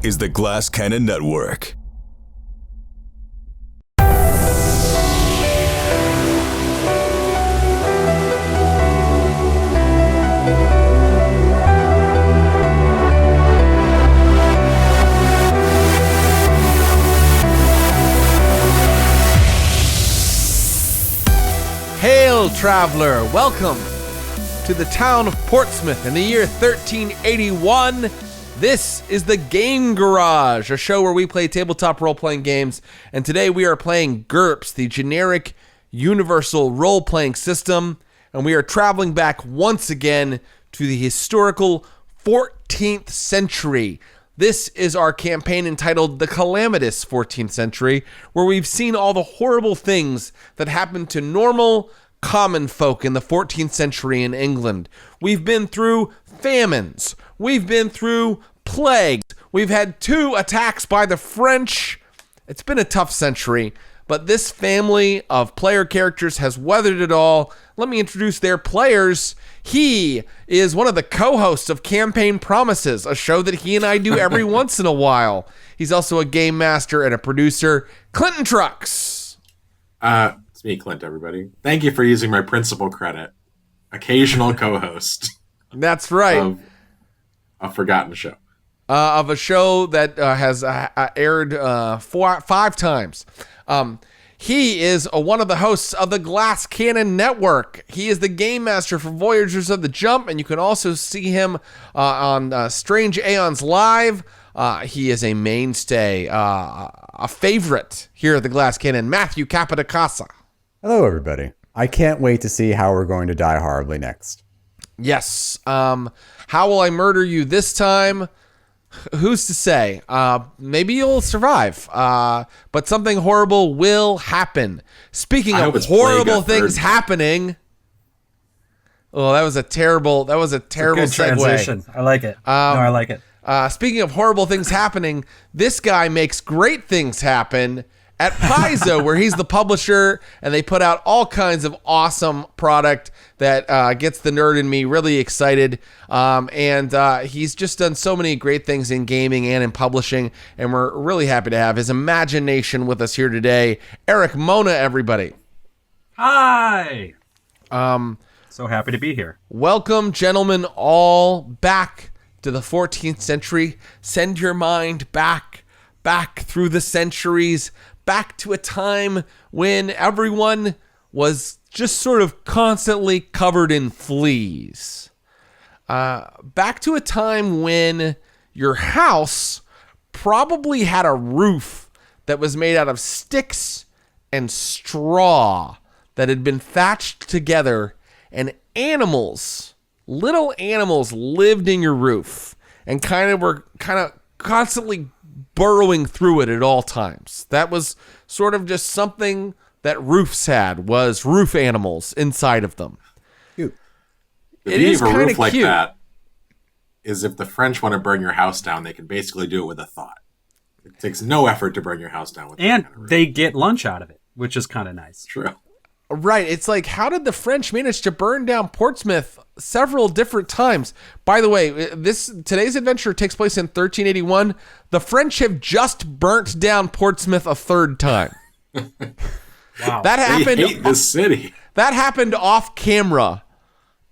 This is the Glass Cannon Network. Hail, traveler! Welcome to the town of Portsmouth in the year 1381. This is the Game Garage, a show where we play tabletop role-playing games, and today we are playing GURPS, the generic universal role-playing system, and we are traveling back once again to the historical 14th century. This is our campaign entitled The Calamitous 14th Century, where we've seen all the horrible things that happened to normal, common folk in the 14th century in England. We've been through famines. We've been through plagues. We've had 2 attacks by the French. It's been a tough century, but this family of player characters has weathered it all. Let me introduce their players. He is one of the co-hosts of Campaign Promises, a show that he and I do every once in a while. He's also a game master and a producer. Clinton Trucks. It's me, Clint, everybody. Thank you for using my principal credit. Occasional co-host. That's right. Of a forgotten show. Of a show that has aired 5 times. He is one of the hosts of the Glass Cannon Network. He is the game master for Voyagers of the Jump, and you can also see him on Strange Aeons Live. He is a mainstay, a favorite here at the Glass Cannon. Matthew Capodicasa. Hello, everybody. I can't wait to see how we're going to die horribly next. Yes. How will I murder you this time? Who's to say? Maybe you'll survive. But something horrible will happen. Speaking of horrible things happening. Oh, that was a terrible good segue. Transition. I like it. I like it. Speaking of horrible things happening, this guy makes great things happen at Paizo, where he's the publisher, and they put out all kinds of awesome product that gets the nerd in me really excited. And he's just done so many great things in gaming and in publishing, and we're really happy to have his imagination with us here today. Erik Mona, everybody. Hi. So happy to be here. Welcome, gentlemen, all back to the 14th century. Send your mind back through the centuries, back to a time when everyone was just sort of constantly covered in fleas. Back to a time when your house probably had a roof that was made out of sticks and straw that had been thatched together, and little animals lived in your roof and were constantly burrowing through it at all times. That was sort of just something that roofs had, was roof animals inside of them. Cute. The beauty of a roof like that is if the French want to burn your house down, they can basically do it with a thought. It takes no effort to burn your house down with that kind of roof. They get lunch out of it, which is kind of nice. True. Right. It's like, how did the French manage to burn down Portsmouth several different times? By the way, today's adventure takes place in 1381. The French have just burnt down Portsmouth a 3rd time. Wow. That happened. They hate this city. That happened off camera.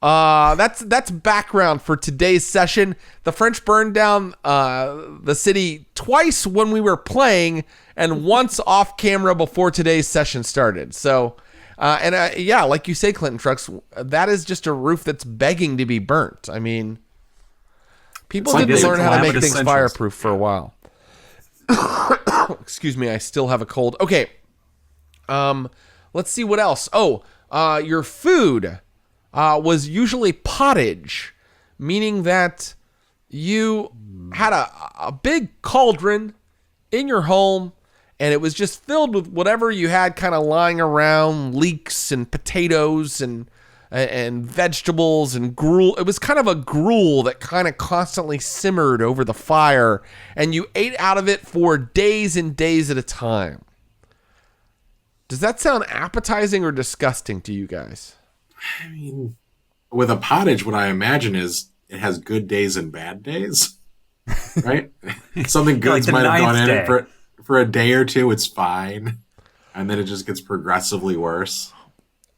That's background for today's session. The French burned down the city twice when we were playing, and once off camera before today's session started. So. Yeah, like you say, Clinton Trucks, that is just a roof that's begging to be burnt. I mean, people didn't learn how to make things fireproof for a while. Excuse me, I still have a cold. Okay, let's see what else. Your food was usually pottage, meaning that you had a big cauldron in your home, and it was just filled with whatever you had kind of lying around, leeks and potatoes and vegetables and gruel. It was kind of a gruel that kind of constantly simmered over the fire, and you ate out of it for days and days at a time. Does that sound appetizing or disgusting to you guys? I mean, with a pottage, what I imagine is it has good days and bad days. right? Something good's like might have gone in day. it for a day or two. It's fine, and then it just gets progressively worse.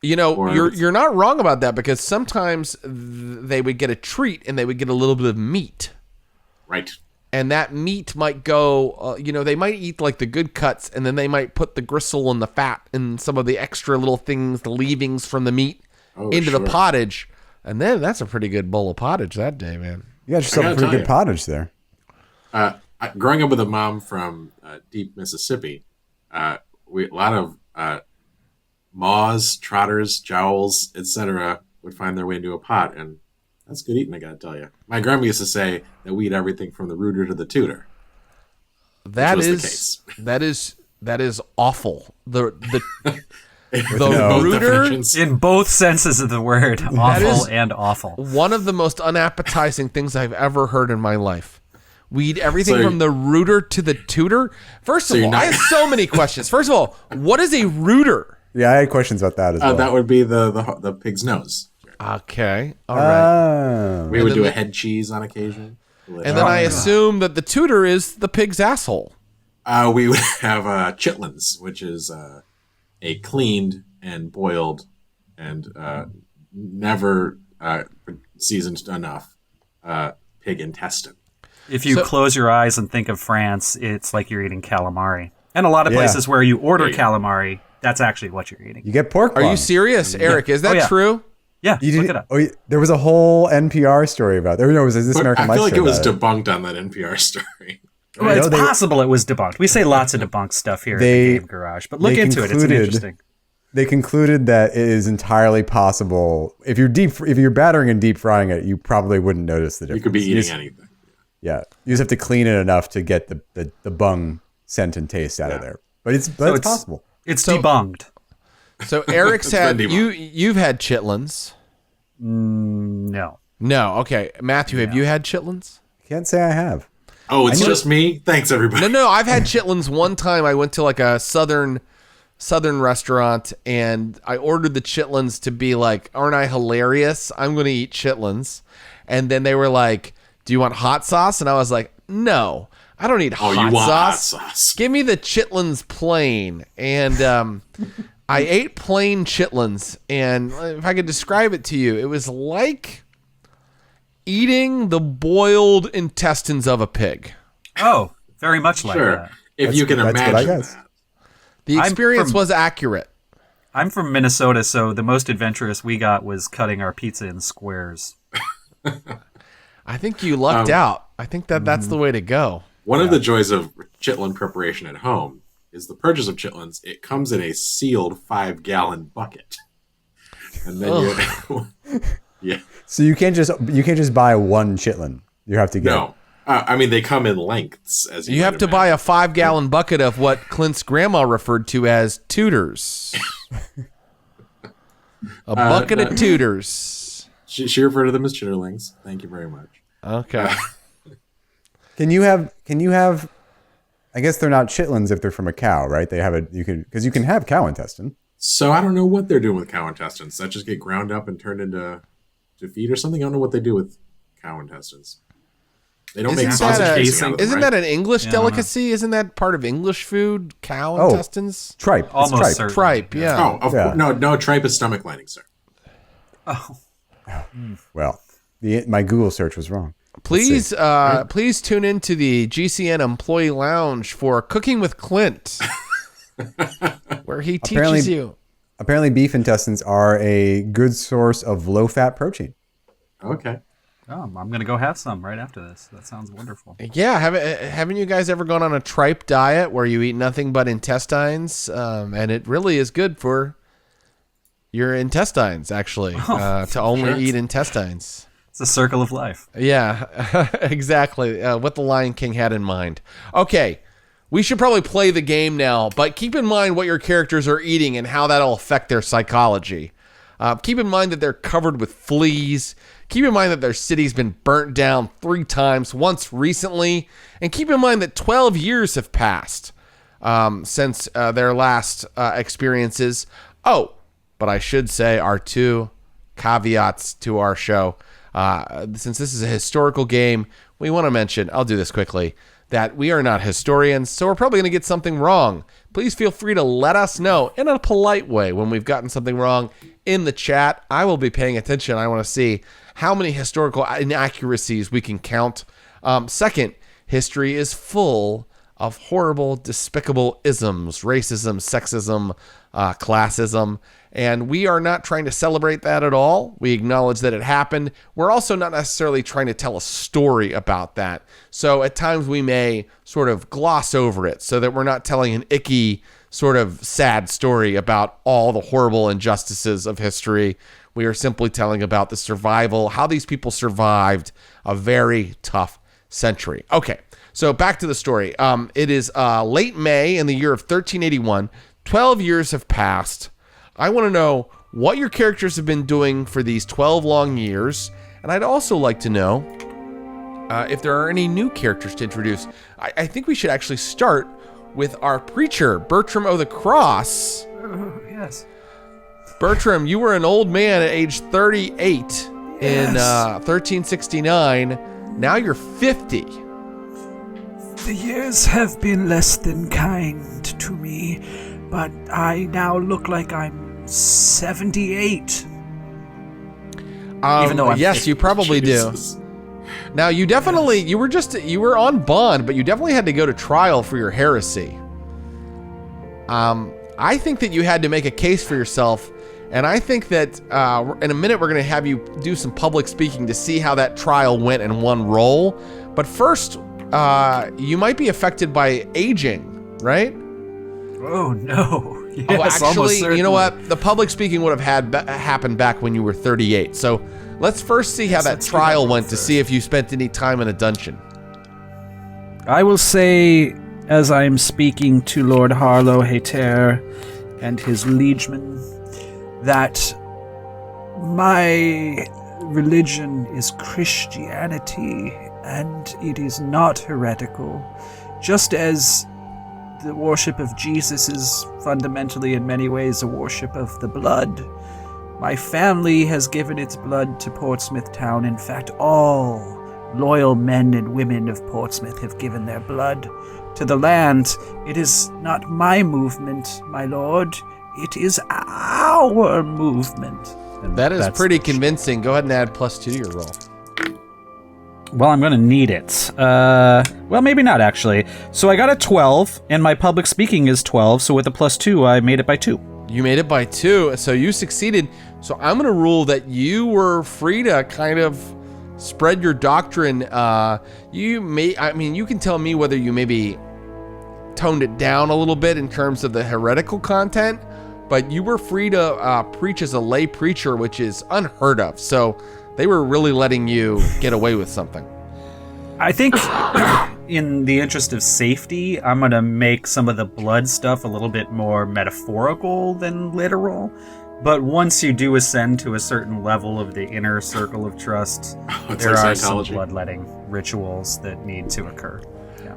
You know, you're not wrong about that, because sometimes they would get a treat and they would get a little bit of meat. Right. And that meat might go, they might eat like the good cuts, and then they might put the gristle and the fat and some of the extra little things, the leavings from the meat into the pottage. And then that's a pretty good bowl of pottage that day, man. You got yourself a pretty good pottage there. Growing up with a mom from deep Mississippi, a lot of maws, trotters, jowls, etc. would find their way into a pot, and that's good eating, I gotta tell you. My grandma used to say that we eat everything from the rooter to the tutor. That is the case. that is awful. The Both definitions. In both senses of the word, awful and awful. One of the most unappetizing things I've ever heard in my life. We eat everything from the rooter to the tutor. First of all, I have so many questions. First of all, what is a rooter? Yeah, I had questions about that as well. That would be the pig's nose. Okay, all right. We would do a head cheese on occasion. And then I assume that the tutor is the pig's asshole. We would have chitlins, which is a cleaned and boiled and never seasoned enough pig intestine. If you close your eyes and think of France, it's like you're eating calamari. And a lot of places where you order calamari, that's actually what you're eating. You get pork Are bun. you serious, Erik? Is that true? Yeah, look it up. There was a whole NPR story about that. No, it was this American Life I feel like show it was about debunked on that NPR story. Well, it's possible it was debunked. We say lots of debunked stuff here in the Game Garage, but look into it. It's interesting. They concluded that it is entirely possible. If you're battering and deep frying it, you probably wouldn't notice the difference. You could be eating anything. Yeah, you just have to clean it enough to get the bung scent and taste out of there. But it's possible. It's debunked. So Erik said you've had chitlins. No. No. Okay, Matthew, have you had chitlins? Can't say I have. Oh, it's just me? Thanks, everybody. No, I've had chitlins one time. I went to like a southern restaurant, and I ordered the chitlins to be like, aren't I hilarious? I'm going to eat chitlins. And then they were like, do you want hot sauce? And I was like, no, I don't need hot sauce. Give me the chitlins plain. And I ate plain chitlins. And if I could describe it to you, it was like eating the boiled intestines of a pig. Oh, very much like that. If you can imagine that. The experience was accurate. I'm from Minnesota, so the most adventurous we got was cutting our pizza in squares. I think you lucked out. I think that's the way to go. One of the joys of chitlin preparation at home is the purchase of chitlins. It comes in a sealed 5-gallon bucket. And then yeah. So you can't just buy one chitlin. You have to get. No, I mean they come in lengths. As you have to buy a 5-gallon bucket of what Clint's grandma referred to as tutors. A bucket of tutors. She referred to them as chitterlings. Thank you very much. Okay. Can you have? I guess they're not chitlins if they're from a cow, right? Because you can have cow intestine. So I don't know what they're doing with cow intestines. That just get ground up and turned into feed or something. I don't know what they do with cow intestines. They don't make sausage casing out of them, Isn't that an English delicacy? Isn't that part of English food? Cow intestines? Tripe. Almost tripe. Tripe, yeah. Oh, of course. No, tripe is stomach lining, sir. Oh. Well, my Google search was wrong. Please tune into the GCN Employee Lounge for Cooking with Clint, where he teaches you. Apparently, beef intestines are a good source of low-fat protein. Okay. Oh, I'm going to go have some right after this. That sounds wonderful. Yeah, haven't you guys ever gone on a tripe diet where you eat nothing but intestines? And it really is good for your intestines, actually, to only eat intestines. It's a circle of life. Yeah, exactly. What the Lion King had in mind. Okay, we should probably play the game now, but keep in mind what your characters are eating and how that'll affect their psychology. Keep in mind that they're covered with fleas. Keep in mind that their city's been burnt down 3 times, once recently. And keep in mind that 12 years have passed since their last experiences. Oh, but I should say our 2 caveats to our show. Since this is a historical game, we want to mention, I'll do this quickly, that we are not historians, so we're probably going to get something wrong. Please feel free to let us know in a polite way when we've gotten something wrong in the chat. I will be paying attention. I want to see how many historical inaccuracies we can count. Second, history is full of horrible, despicable isms, racism, sexism, classism, and we are not trying to celebrate that at all. We acknowledge that it happened. We're also not necessarily trying to tell a story about that. So at times we may sort of gloss over it so that we're not telling an icky, sort of sad story about all the horrible injustices of history. We are simply telling about the survival, how these people survived a very tough century. Okay, so back to the story. It is late May in the year of 1381. 12 years have passed. I want to know what your characters have been doing for these 12 long years, and I'd also like to know if there are any new characters to introduce. I think we should actually start with our preacher, Bertram o' the Cross. Oh, yes. Bertram, you were an old man at age 38 in 1369. Now you're 50. The years have been less than kind to me, but I now look like I'm 78. Even though I'm yes, 50. you probably Jesus. do. Now you definitely you were on bond, but you definitely had to go to trial for your heresy. I think that you had to make a case for yourself, and I think that in a minute we're going to have you do some public speaking to see how that trial went in one roll. But first, you might be affected by aging, right? Oh, no. Yes, actually, you know what? The public speaking would have happened back when you were 38. So let's first see how that trial went to see if you spent any time in a dungeon. I will say, as I am speaking to Lord Harlow Hayter and his liegemen, that my religion is Christianity, and it is not heretical, just as the worship of Jesus is fundamentally in many ways a worship of the blood. My family has given its blood to Portsmouth Town. In fact, all loyal men and women of Portsmouth have given their blood to the land. It is not my movement, my lord. It is our movement. And that's pretty convincing. Go ahead and add +2 to your roll. Well, I'm going to need it. Well, maybe not, actually. So I got a 12, and my public speaking is 12, so with a +2, I made it by 2. You made it by 2, so you succeeded. So I'm going to rule that you were free to kind of spread your doctrine. You can tell me whether you maybe toned it down a little bit in terms of the heretical content, but you were free to preach as a lay preacher, which is unheard of. So they were really letting you get away with something. I think in the interest of safety, I'm going to make some of the blood stuff a little bit more metaphorical than literal. But once you do ascend to a certain level of the inner circle of trust, there like are psychology. some bloodletting rituals that need to occur.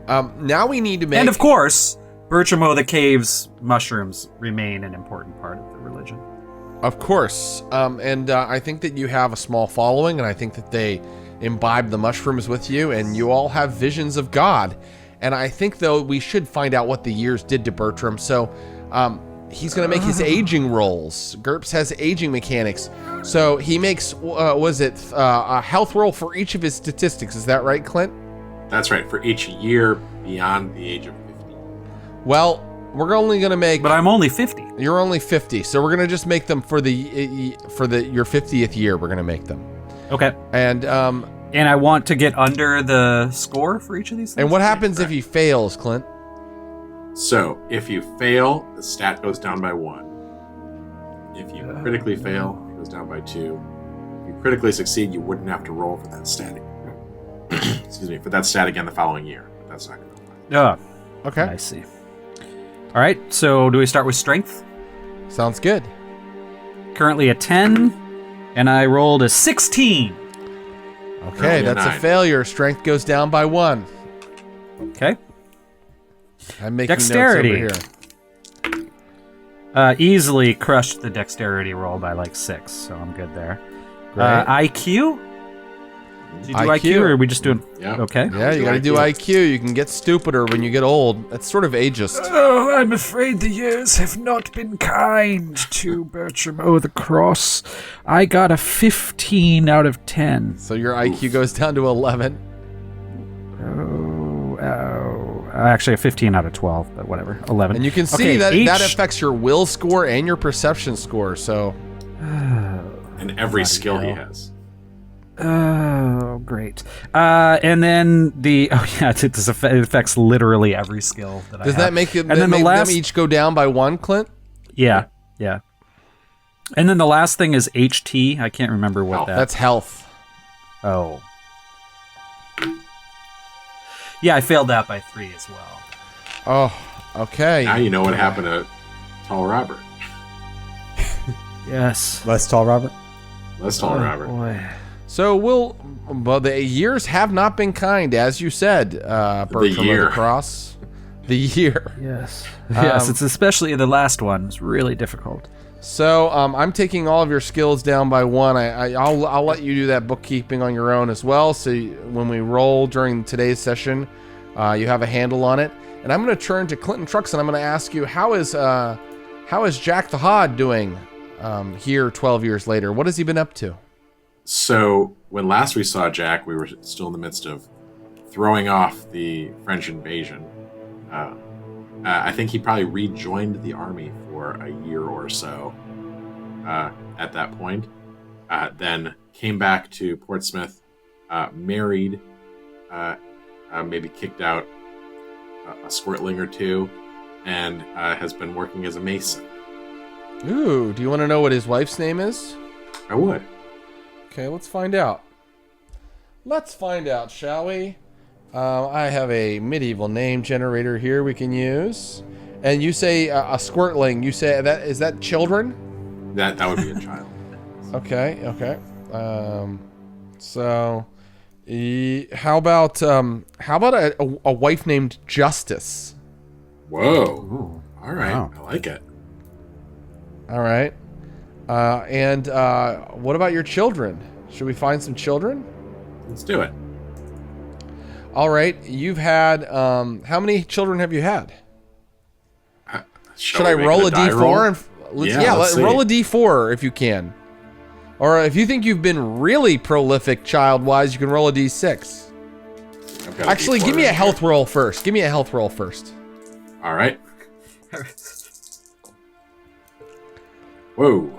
Now we need to make... And of course, Bertram o' the Cave's mushrooms remain an important part of the religion. Of course. I think that you have a small following, and I think that they imbibe the mushrooms with you, and you all have visions of God. And I think, though, we should find out what the years did to Bertram. So he's going to make his aging rolls. GURPS has aging mechanics. So he makes, a health roll for each of his statistics. Is that right, Clint? That's right, for each year beyond the age of 50. Well, we're only going to make... But I'm only 50. You're only 50, so we're going to just make them for your 50th year. We're going to make them. Okay. And I want to get under the score for each of these things? And what happens if he fails, Clint? So, if you fail, the stat goes down by 1. If you critically fail, it goes down by 2. If you critically succeed, you wouldn't have to roll for that stat. Excuse me, for that stat again the following year. But that's not going to apply. Okay. I see. All right, so do we start with strength? Sounds good. Currently a 10, and I rolled a 16. Okay, that's a 9. failure. Strength goes down by 1. Okay. I'm making Dexterity. notes over here. Easily crushed the dexterity roll by like 6, so I'm good there. Great. IQ? Do you do IQ, or are we just doing? Yeah. Okay. Yeah, you gotta do IQ. You can get stupider when you get old. That's sort of ageist. Oh, I'm afraid the years have not been kind to Bertram O' the Cross. I got a 15 out of 10. So your IQ goes down to 11. Actually, a 15 out of 12, but whatever. 11. And you can see that affects your will score and your perception score. So, And every skill he has. Oh, great. And then it affects literally every skill that I have. does that make it? And then make the last, them each go down by 1, Clint? Yeah. And then the last thing is HT. I can't remember what That's health. Oh. Yeah, I failed that by 3 as well. Oh, okay. Now you know what happened to Tall Robert. Yes. Less tall, Robert. Less Tall Robert. Boy. So well, the years have not been kind, as you said, Bertram year. of the Cross. The year. Yes. Yes, it's especially the last one. It's really difficult. So I'm taking all of your skills down by 1. I'll let you do that bookkeeping on your own as well. So when we roll during today's session, you have a handle on it. And I'm going to turn to Clinton Trucks and I'm going to ask you, how is Jack the Hod doing here 12 years later? What has he been up to? So when last we saw Jack, we were still in the midst of throwing off the French invasion. I think he probably rejoined the army for a year or so at that point. Then came back to Portsmouth, married, maybe kicked out a squirtling or two, and has been working as a mason. Ooh, do you want to know what his wife's name is? I would. Okay, let's find out. Let's find out, shall we? I have a medieval name generator here we can use. And you say a squirtling. You say that is that children? That would be a child. Okay. So, how about a wife named Justice? Whoa. Ooh. All right. Wow. I like it. All right. And what about your children? Should we find some children? Let's do it. All right. You've had how many children have you had? Should I roll a d4? Let's roll a d4 if you can. Or if you think you've been really prolific child-wise, you can roll a d6. Actually, give me a health roll first. All right. Whoa.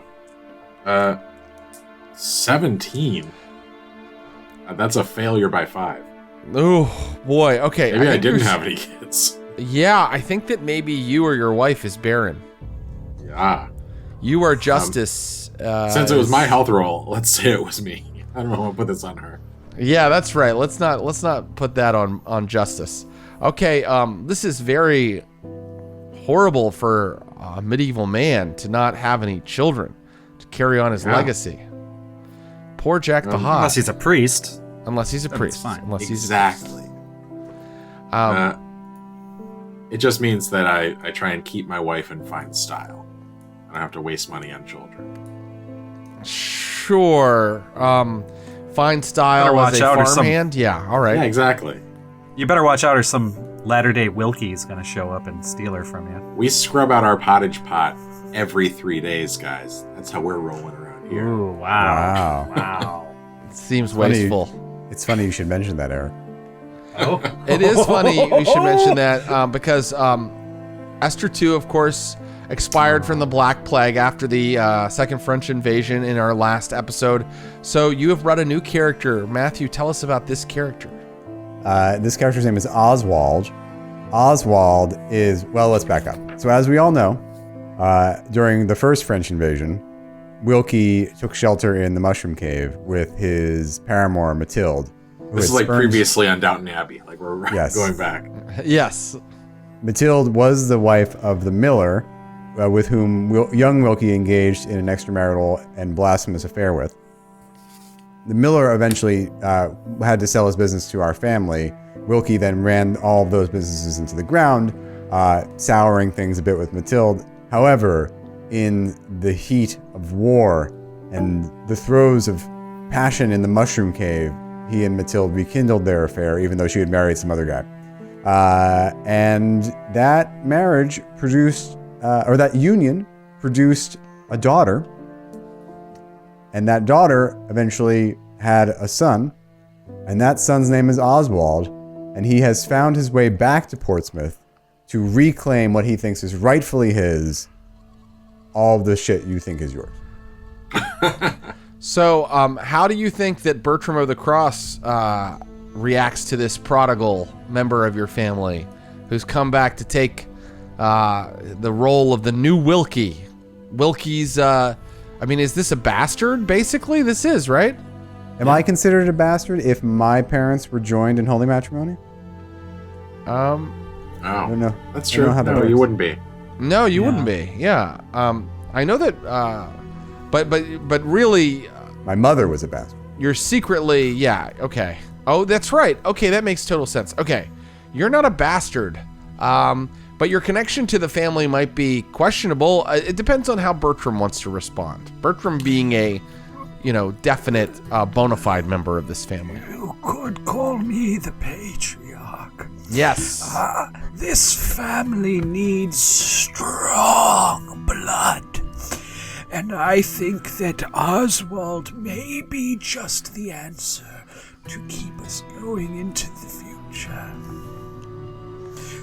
17. That's a failure by 5. Oh, boy. Okay. Maybe I didn't have any kids. Yeah, I think that maybe you or your wife is barren. Yeah. You are Justice. Since it was my health roll, let's say it was me. I don't know. I'll put this on her. Yeah, that's right. Let's not put that on Justice. Okay. This is very horrible for a medieval man to not have any children to carry on his legacy. Poor Jack the Hod. Unless he's a priest. That's fine. Exactly. It just means that I try and keep my wife in fine style. I don't have to waste money on children. Sure. Fine style as a farmhand. Yeah. All right. Yeah, exactly. You better watch out, or some latter-day Wilkie is going to show up and steal her from you. We scrub out our pottage pot every 3 days, guys. That's how we're rolling around here. Ooh, wow. It seems wasteful. It's funny you should mention that, Erik. Oh. It is funny we should mention that because Esther II, of course, expired from the Black Plague after the Second French Invasion in our last episode. So you have brought a new character. Matthew, tell us about this character. This character's name is Oswald. Oswald is, well, let's back up. So as we all know, during the first French invasion, Wilkie took shelter in the Mushroom Cave with his paramour, Mathilde. This is like previously on Downton Abbey. Like we're going back. Yes. Mathilde was the wife of the miller with whom young Wilkie engaged in an extramarital and blasphemous affair with. The miller eventually had to sell his business to our family. Wilkie then ran all of those businesses into the ground, souring things a bit with Mathilde. However, in the heat of war and the throes of passion in the Mushroom Cave, he and Matilde rekindled their affair, even though she had married some other guy. And that marriage produced, or that union produced a daughter. And that daughter eventually had a son. And that son's name is Oswald. And he has found his way back to Portsmouth to reclaim what he thinks is rightfully his, all of the shit you think is yours. So, how do you think that Bertram of the Cross reacts to this prodigal member of your family who's come back to take the role of the new Wilkie? Wilkie's, is this a bastard, basically? This is, right? Am I considered a bastard if my parents were joined in holy matrimony? I don't know. That's I don't true. know how that No, works. you wouldn't be. No, you wouldn't be. Yeah. I know that, but really, My mother was a bastard. you're secretly, yeah, okay. Oh, that's right. Okay, that makes total sense. Okay, you're not a bastard, but your connection to the family might be questionable. It depends on how Bertram wants to respond. Bertram being a, definite bona fide member of this family. You could call me the patriarch. Yes. This family needs strong blood. And I think that Oswald may be just the answer to keep us going into the future.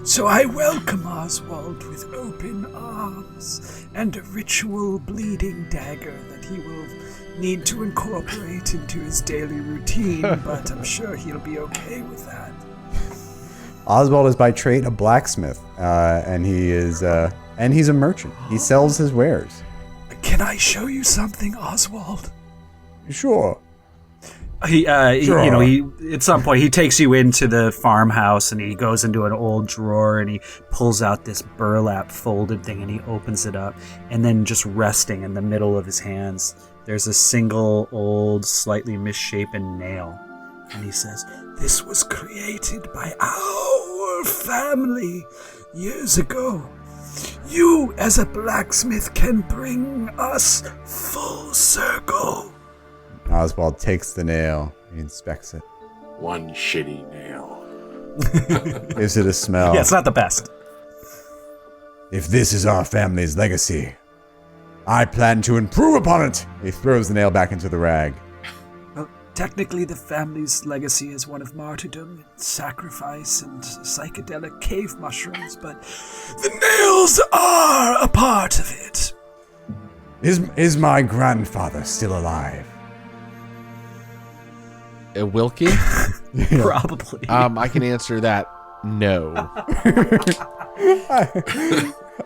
So I welcome Oswald with open arms and a ritual bleeding dagger that he will need to incorporate into his daily routine, but I'm sure he'll be okay with that. Oswald is by trade a blacksmith, and he's a merchant. He sells his wares. Can I show you something, Oswald? Sure. He at some point he takes you into the farmhouse and he goes into an old drawer and he pulls out this burlap folded thing and he opens it up, and then just resting in the middle of his hands, there's a single old, slightly misshapen nail, and he says, This was created by our family years ago. You, as a blacksmith, can bring us full circle. Oswald takes the nail. He inspects it. One shitty nail. Gives it a smell. "Yeah, it's not the best." If this is our family's legacy, I plan to improve upon it. He throws the nail back into the rag. Well, technically, the family's legacy is one of martyrdom, sacrifice, and psychedelic cave mushrooms, but the nails are a part of it. Is my grandfather still alive? Wilkie? Probably. I can answer that. No.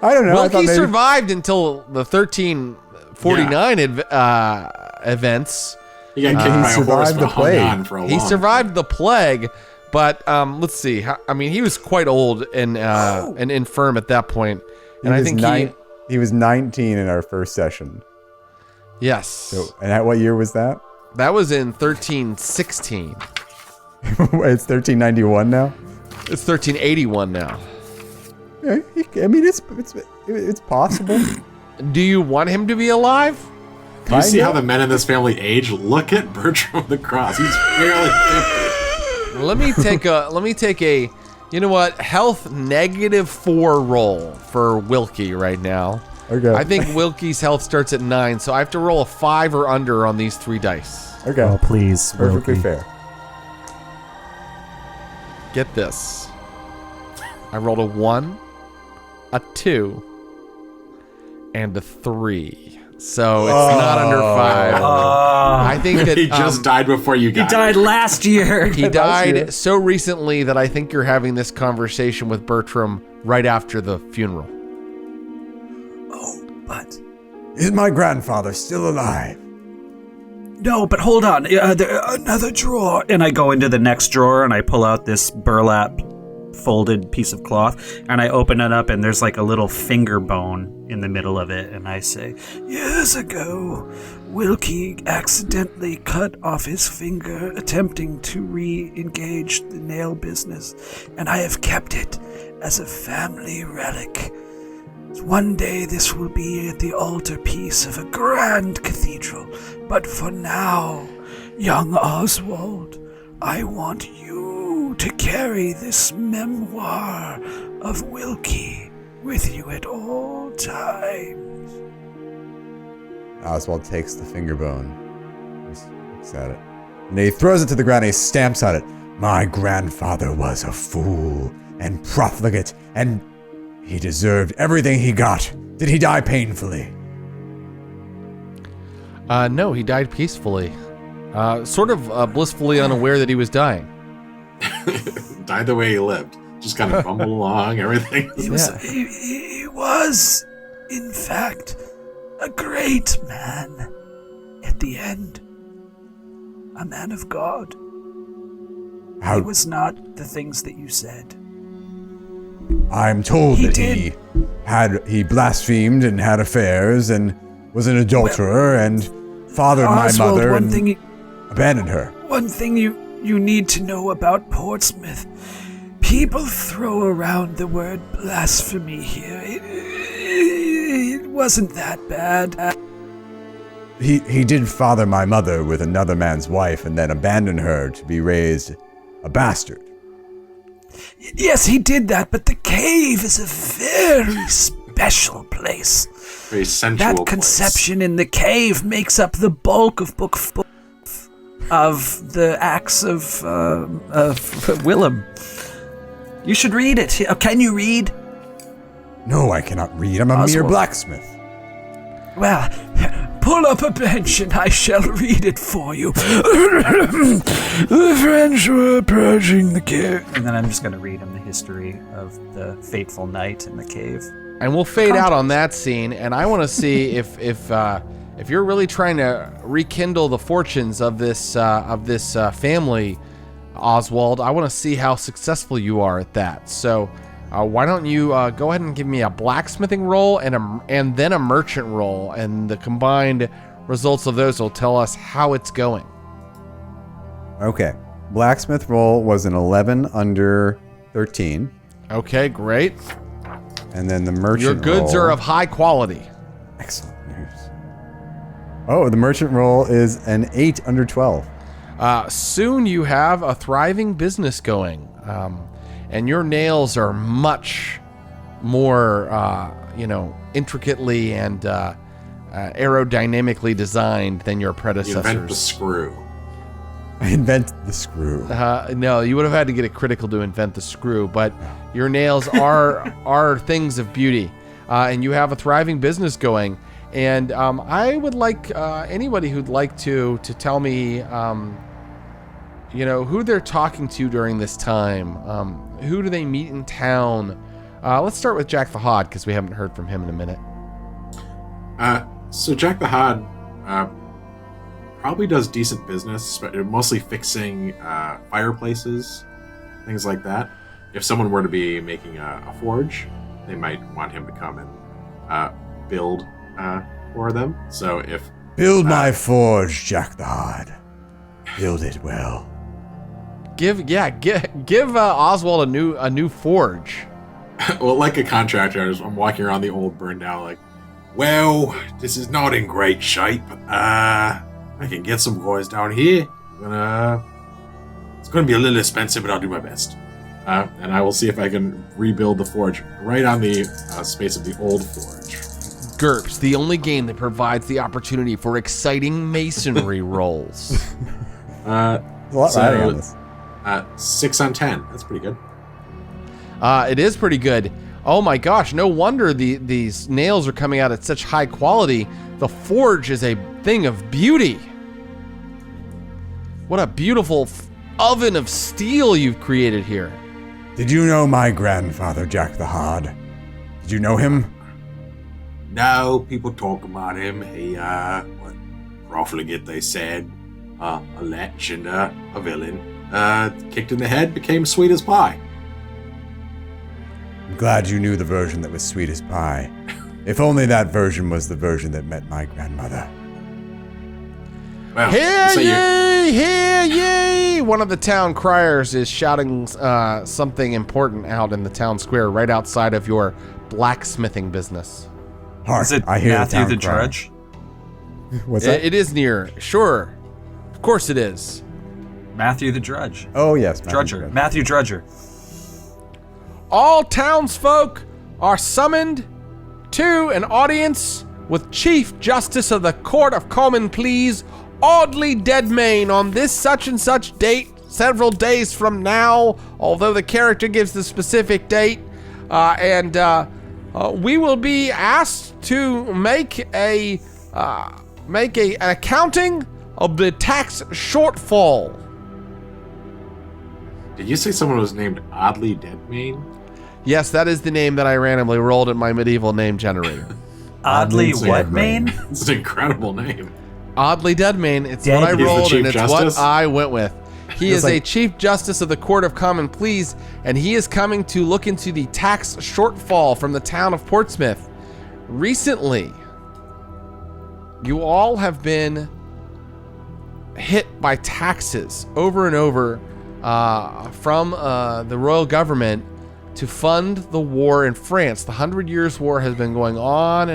I don't know. I thought Wilkie maybe- survived until the 1349 events. He got kicked he by a horse, survived but the hung plague. on for a long He survived the plague, but let's see. He was quite old and infirm at that point. And I think he was 19 in our first session. yes. So, and at what year was that? That was in 1316. It's 1391 now. It's 1381 now. Yeah, I mean, it's possible. Do you want him to be alive? Do you see Kinda. how the men in this family age? Look at Bertram of the Cross. He's barely 50. Let me take a you know what, health -4 roll for Wilkie right now. Okay. I think Wilkie's health starts at 9, so I have to roll a 5 or under on these 3 dice. Okay. Oh, please, Perfectly Wilkie. fair. Get this. I rolled a 1, a 2, and a 3. So it's not under 5. I think that He just died before you He got died last year. he died so recently that I think you're having this conversation with Bertram right after the funeral. Oh, but... Is my grandfather still alive? No, but hold on. Another drawer. And I go into the next drawer and I pull out this burlap folded piece of cloth and I open it up and there's like a little finger bone in the middle of it, and I say, Years ago, Wilkie accidentally cut off his finger attempting to re-engage the nail business, and I have kept it as a family relic. One day this will be at the altarpiece of a grand cathedral, but for now, young Oswald, I want you to carry this memoir of Wilkie with you at all times. Oswald takes the finger bone. He looks at it. And he throws it to the ground and he stamps on it. My grandfather was a fool and profligate, and he deserved everything he got. Did he die painfully? No, he died peacefully. Sort of blissfully unaware that he was dying. Died the way he lived. Just kind of bumbled along, everything. He was, in fact, a great man. At the end, a man of God. He was not the things that you said. I'm told that he blasphemed and had affairs and was an adulterer and fathered Oswald, my mother and abandoned her. One thing you need to know about Portsmouth. People throw around the word blasphemy here. It wasn't that bad. He did father my mother with another man's wife and then abandon her to be raised a bastard. Yes, he did that, but the cave is a very special place. Very sensual That conception in the cave makes up the bulk of book 4 of the acts of Willem. You should read it. Can you read? No, I cannot read. I'm a mere blacksmith. Well, pull up a bench and I shall read it for you. The French were approaching the cave. And then I'm just going to read him the history of the fateful night in the cave. And we'll fade out on that scene, and I want to see if you're really trying to rekindle the fortunes of this family, Oswald. I want to see how successful you are at that. So, why don't you go ahead and give me a blacksmithing roll and then a merchant roll, and the combined results of those will tell us how it's going. Okay. Blacksmith roll was an 11 under 13. Okay, great. And then the merchant Your goods roll, are of high quality. excellent news. Oh, the merchant roll is an 8 under 12. Soon you have a thriving business going, and your nails are much more, intricately and aerodynamically designed than your predecessors. You invent the screw. I invent the screw. No, you would have had to get a critical to invent the screw, but your nails are things of beauty, and you have a thriving business going. And I would like anybody who'd like to tell me, who they're talking to during this time. Who do they meet in town? Let's start with Jack the Hod, because we haven't heard from him in a minute. So Jack the Hod probably does decent business, but mostly fixing fireplaces, things like that. If someone were to be making a forge, they might want him to come and build for them. So if Build my forge, Jack the Hod. Build it well. Give Oswald a new forge. well, like a contractor, I'm walking around the old burned down like, well, this is not in great shape. I can get some guys down here. It's gonna be a little expensive, but I'll do my best. And I will see if I can rebuild the forge right on the space of the old forge. GURPS, the only game that provides the opportunity for exciting masonry rolls. There's a lot riding on this. 6 on 10. That's pretty good. It is pretty good. Oh my gosh, no wonder these nails are coming out at such high quality. The forge is a thing of beauty. What a beautiful oven of steel you've created here. Did you know my grandfather, Jack the Hod? Did you know him? No, people talk about him. He, profligate, they said. A lech and a villain. Kicked in the head, became sweet as pie. I'm glad you knew the version that was sweet as pie. If only that version was the version that met my grandmother. Well, Hear so ye! Hear ye! One of the town criers is shouting something important out in the town square right outside of your blacksmithing business. Hark, Is it I hear Matthew the the town cry. Judge? What's that? It is near. Sure. Of course it is. Matthew the Drudge. Oh, yes. Drudger. Matthew Drudger. All townsfolk are summoned to an audience with Chief Justice of the Court of Common Pleas, Audley Deadmain, on this such and such date, several days from now, although the character gives the specific date, and we will be asked to make an accounting of the tax shortfall. Did you say someone was named Oddly Deadmain? Yes, that is the name that I randomly rolled in my medieval name generator. Oddly what, Maine? It's an incredible name. Oddly Deadmain. It's what I He's the rolled, Chief and it's Justice? what I went with. He is like- a Chief Justice of the Court of Common Pleas, and he is coming to look into the tax shortfall from the town of Portsmouth. Recently, you all have been hit by taxes over and over from the royal government to fund the war in France. The 100 Years' War has been going on,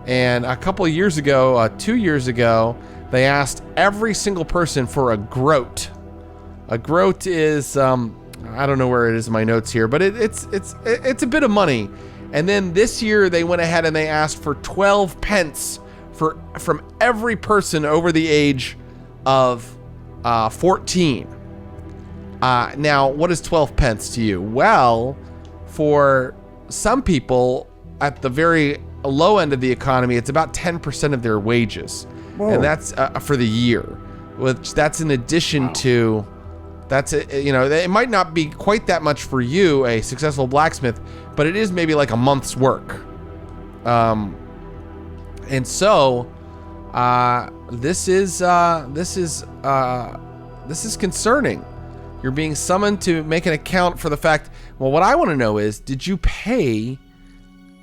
and a couple of years ago, 2 years ago, they asked every single person for a groat. A groat is, I don't know where it is in my notes here, but it's a bit of money. And then this year they went ahead and they asked for 12 pence from every person over the age of 14. Now, what is 12 pence to you? Well, for some people at the very low end of the economy, it's about 10% of their wages. Whoa. And that's for the year, which that's in addition to, it might not be quite that much for you, a successful blacksmith, but it is maybe like a month's work. And so, this is concerning. You're being summoned to make an account for the fact, well, what I want to know is, did you pay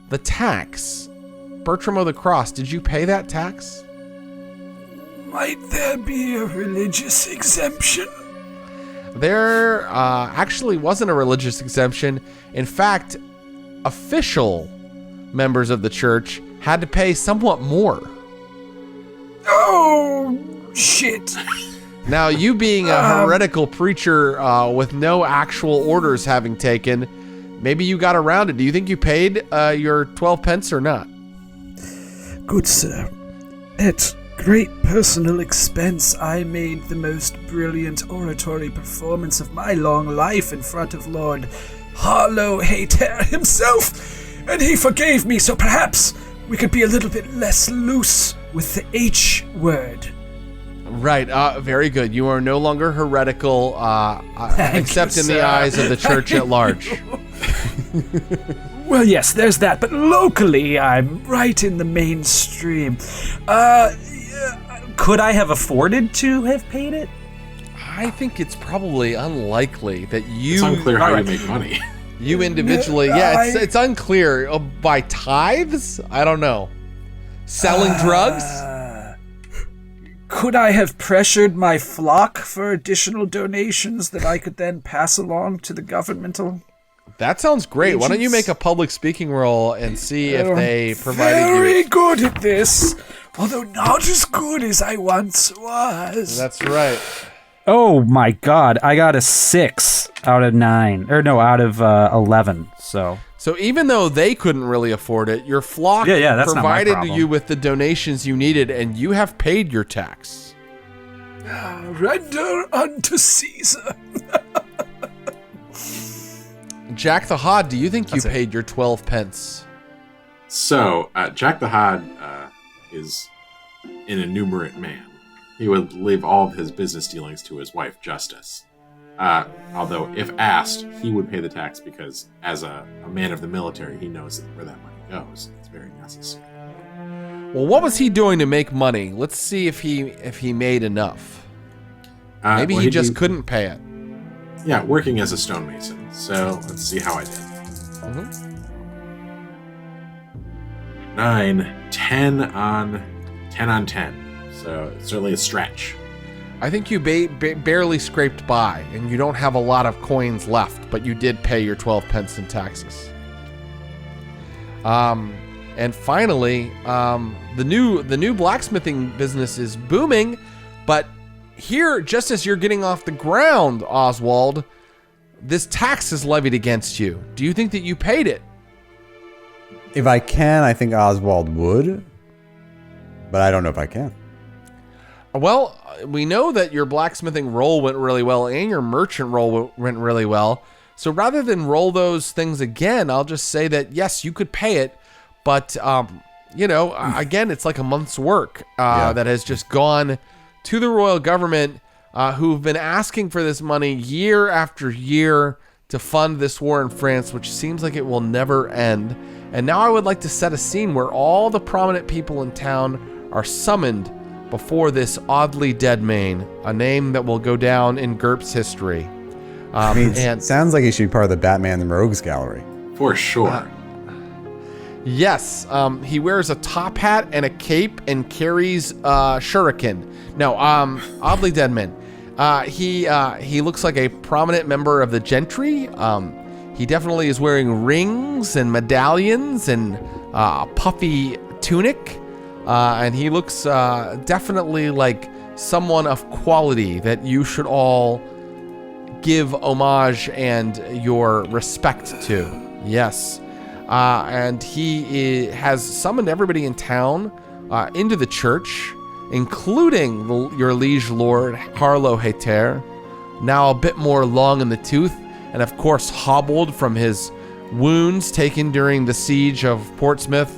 the tax? Bertram of the Cross, did you pay that tax? Might there be a religious exemption? There actually wasn't a religious exemption. In fact, official members of the church had to pay somewhat more. Oh, shit. Now, you being a heretical preacher with no actual orders having taken, maybe you got around it. Do you think you paid your 12 pence or not? Good sir, at great personal expense, I made the most brilliant oratory performance of my long life in front of Lord Harlow Hayter himself, and he forgave me, so perhaps we could be a little bit less loose with the H word. Right, very good. You are no longer heretical, except in the eyes of the church at large. Well, yes, there's that, but locally, I'm right in the mainstream. Could I have afforded to have paid it? I think it's probably unlikely that you... It's unclear how you make money. You individually... Yeah, it's unclear. By tithes? I don't know. Selling drugs? Could I have pressured my flock for additional donations that I could then pass along to the governmental? That sounds great. Why don't you agents? make a public speaking roll and see if they provided Very you... good at this, although not as good as I once was. That's right. Oh my god, I got a 6 out of 9. Or no, out of 11, so... So even though they couldn't really afford it, your flock Yeah, that's not my provided problem. you with the donations you needed, and you have paid your tax. Render unto Caesar. Jack the Hod, do you think you That's it. paid your 12 pence? So, Jack the Hod is an innumerate man. He would leave all of his business dealings to his wife, Justice. Although, if asked, he would pay the tax because, as a man of the military, he knows where that money goes. It's very necessary. Well, what was he doing to make money? Let's see if he made enough. Maybe well, he he'd just be- couldn't pay it. Yeah, working as a stonemason. So, let's see how I did. Mhm. 9, 10 on 10. So, it's certainly a stretch. I think you barely scraped by, and you don't have a lot of coins left, but you did pay your 12 pence in taxes. And finally, the new blacksmithing business is booming, but here, just as you're getting off the ground, Oswald, this tax is levied against you. Do you think that you paid it? If I can, I think Oswald would, but I don't know if I can. Well, we know that your blacksmithing roll went really well and your merchant roll went really well. So rather than roll those things again, I'll just say that, yes, you could pay it, but, again, it's like a month's work that has just gone to the royal government, who've been asking for this money year after year to fund this war in France, which seems like it will never end. And now I would like to set a scene where all the prominent people in town are summoned before this oddly dead man, a name that will go down in GURPS history. It sounds like he should be part of the Batman and the Rogues Gallery. For sure. Yes, he wears a top hat and a cape and carries shuriken. No, oddly dead man. He looks like a prominent member of the gentry. He definitely is wearing rings and medallions and a puffy tunic. And he looks definitely like someone of quality that you should all give homage and your respect to. Yes. And he has summoned everybody in town into the church, including your liege lord, Harlow Hater, now a bit more long in the tooth, and of course hobbled from his wounds taken during the siege of Portsmouth,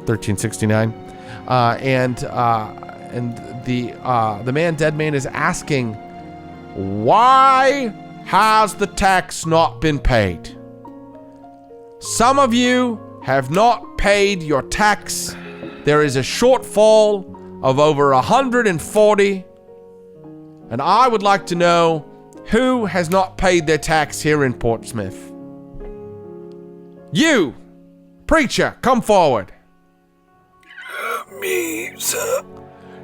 1369. And the man, dead man, is asking, why has the tax not been paid? Some of you have not paid your tax. There is a shortfall of over 140, and I would like to know who has not paid their tax here in Portsmouth. You, preacher, come forward. Me, sir?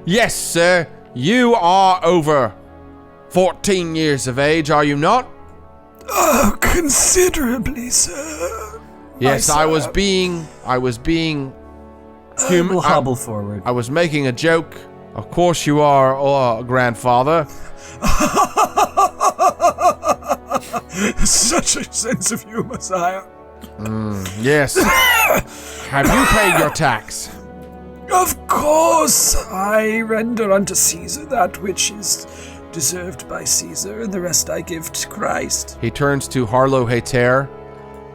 Yes, sir. You are over 14 years of age, are you not? Considerably, sir. Yes, I was being human. We'll hobble forward. I was making a joke. Of course you are, grandfather. Such a sense of humor, sire. Yes. Have you paid your tax? Of course, I render unto Caesar that which is deserved by Caesar, and the rest I give to Christ. He turns to Harlow Hater.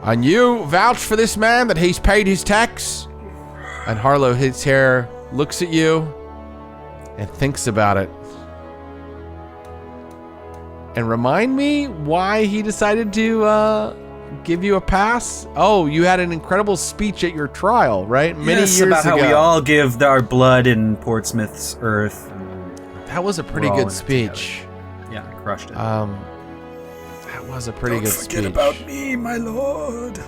And you vouch for this man that he's paid his tax? And Harlow Hater looks at you and thinks about it. And remind me why he decided to give you a pass? Oh, you had an incredible speech at your trial, right? Many years about ago. how we all give our blood in Portsmouth's earth. That was a pretty We're all good in it speech. Yeah, I crushed it. That was a pretty Don't good forget speech. about me, my lord.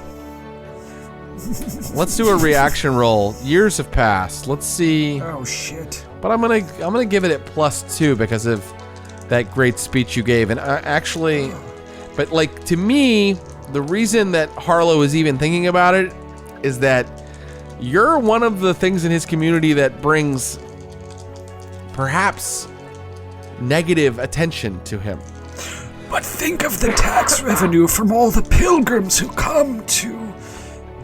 Let's do a reaction roll. Years have passed. Let's see. Oh shit. But I'm gonna give it at +2 because of that great speech you gave. And but like to me, the reason that Harlow is even thinking about it is that you're one of the things in his community that brings perhaps negative attention to him. But think of the tax revenue from all the pilgrims who come to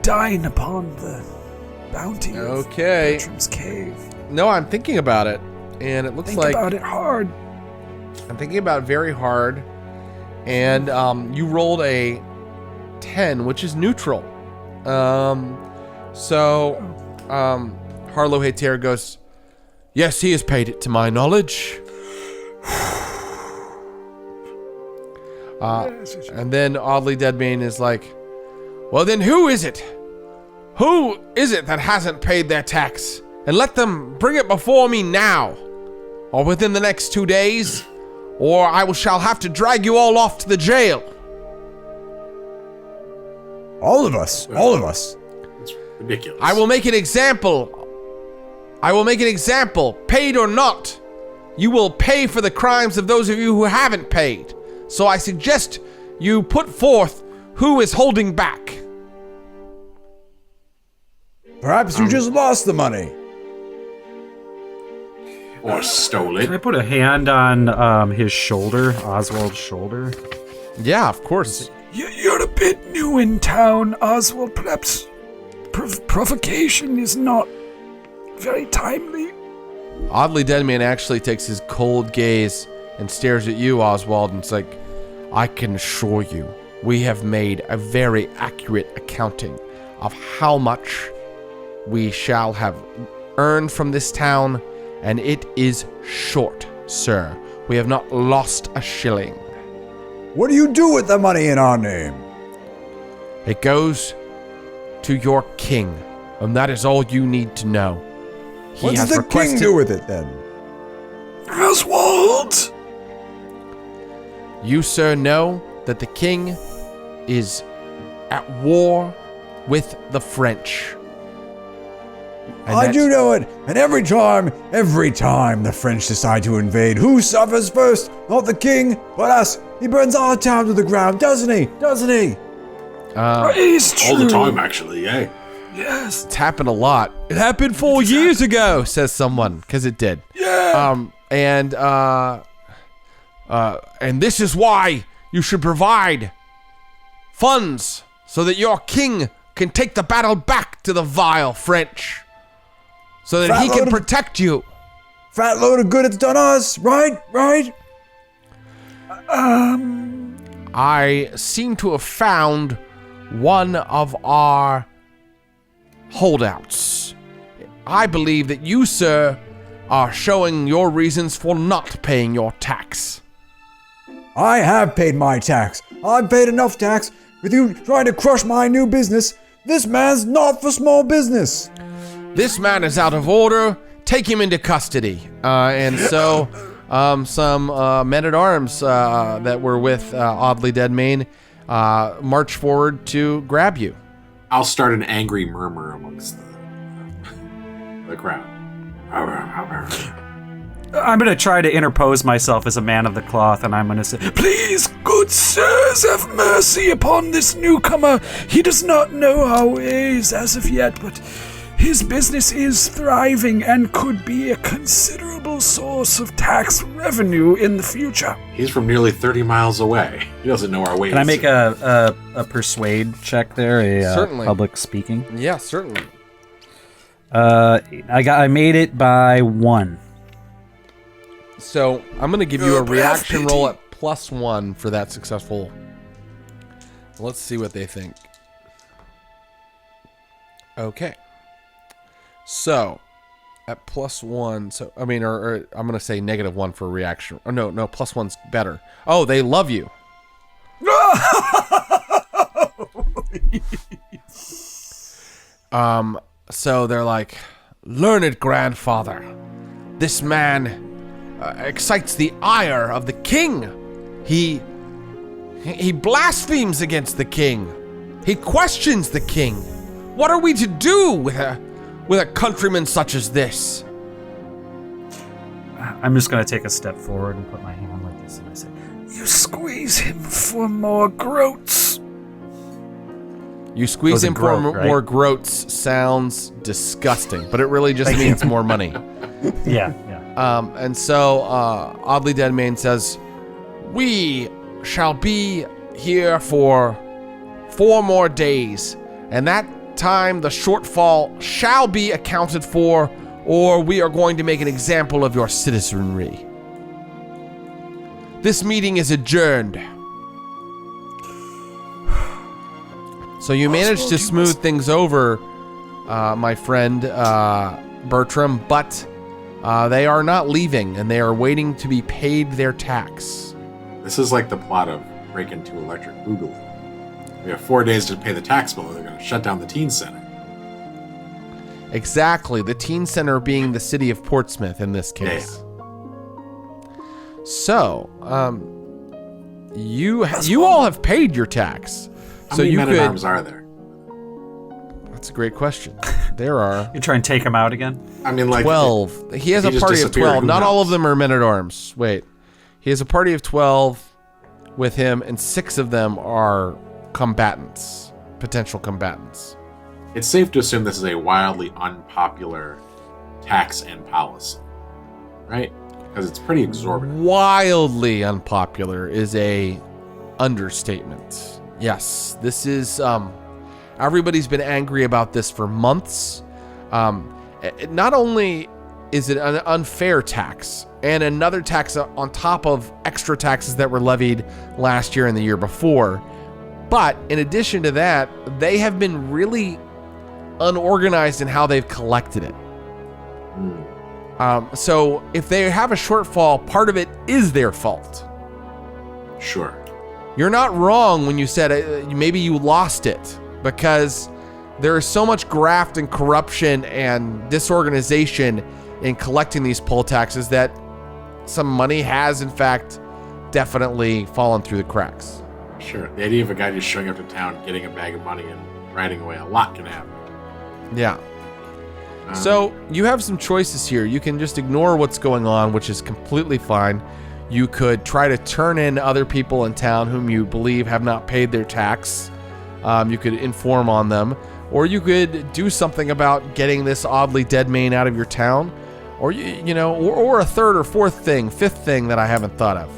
dine upon the bounty of Bertram's Cave. No, I'm thinking about it, and it looks Think like about it hard. I'm thinking about it very hard, and you rolled a 10, which is neutral. Harlow Hater goes, yes, he has paid it to my knowledge. And then Oddly Deadman is like, well then who is it? Who is it that hasn't paid their tax? And let them bring it before me now, or within the next 2 days, or I shall have to drag you all off to the jail. All of us. It's ridiculous. I will make an example. Paid or not, you will pay for the crimes of those of you who haven't paid. So I suggest you put forth who is holding back. Perhaps you just lost the money. Or stole Can I it. put a hand on his shoulder, Oswald's shoulder? Yeah, of course. You're a bit new in town, Oswald. Perhaps provocation is not very timely. Oddly Dead Man actually takes his cold gaze and stares at you, Oswald, and it's like, I can assure you, we have made a very accurate accounting of how much we shall have earned from this town, and it is short, sir. We have not lost a shilling. What do you do with the money in our name? It goes to your king, and that is all you need to know. What does the king do with it then? Oswald! You, sir, know that the king is at war with the French. And I that's- do know it, and every time the French decide to invade, who suffers first? Not the king, but us. He burns our town to the ground, doesn't he? Doesn't he? It's true. All the time, actually, yeah. Yes. It's happened a lot. It happened 4 years ago, says someone, because it did. Yeah. And this is why you should provide funds so that your king can take the battle back to the vile French, so that he can protect you. Fat load of good it's done us, right? Right? I seem to have found one of our holdouts. I believe that you, sir, are showing your reasons for not paying your tax. I have paid my tax. I've paid enough tax. With you trying to crush my new business, this man's not for small business. This man is out of order. Take him into custody. Some men-at-arms that were with Oddly Dead Mane march forward to grab you. I'll start an angry murmur amongst the crowd. I'm going to try to interpose myself as a man of the cloth, and I'm going to say, Please, good sirs, have mercy upon this newcomer. He does not know our ways as of yet, but his business is thriving and could be a considerable source of tax revenue in the future. He's from nearly 30 miles away. He doesn't know our ways. Can I make a persuade check there? Certainly. Public speaking? Yeah, certainly. I made it by 1. So I'm going to give you a reaction roll at +1 for that successful. Let's see what they think. Okay. So at +1, so I mean, or I'm going to say -1 for a reaction. Oh, no, +1's better. Oh, they love you. So they're like, learned grandfather, this man excites the ire of the king. He blasphemes against the king. He questions the king. What are we to do with a countryman such as this? I'm just going to take a step forward and put my hand like this, and I say, You squeeze him for more groats. You squeeze him for groat, right? more groats sounds disgusting, but it really just means more money. yeah. And so Oddly Dead Man says, we shall be here for 4 more days, and that time the shortfall shall be accounted for, or we are going to make an example of your citizenry. This meeting is adjourned. So you managed to smooth things over, my friend Bertram, but they are not leaving, and they are waiting to be paid their tax. This is like the plot of Break Into Electric Boogaloo. We have 4 days to pay the tax bill, and they're going to shut down the teen center. Exactly, the teen center being the city of Portsmouth in this case. Yeah. So, you all have paid your tax. How So many you men-at-arms are there? That's a great question. There are You try and take him out again? I mean, like 12. He has he a just party of disappeared, 12. who Not all of knows? them are men-at-arms. Wait. He has a party of 12 with him, and 6 of them are combatants, potential combatants. It's safe to assume this is a wildly unpopular tax and policy. right? Because it's pretty exorbitant. Wildly unpopular is a understatement. Yes, this is everybody's been angry about this for months. Not only is it an unfair tax and another tax on top of extra taxes that were levied last year and the year before, but in addition to that, they have been really unorganized in how they've collected it. So if they have a shortfall, part of it is their fault. Sure. You're not wrong when you said maybe you lost it, because there is so much graft and corruption and disorganization in collecting these poll taxes that some money has, in fact, definitely fallen through the cracks. Sure. The idea of a guy just showing up to town, getting a bag of money, and riding away, a lot can happen. Yeah. So you have some choices here. You can just ignore what's going on, which is completely fine. You could try to turn in other people in town whom you believe have not paid their tax. You could inform on them, or you could do something about getting this oddly dead man out of your town, or or a third or fifth thing that I haven't thought of.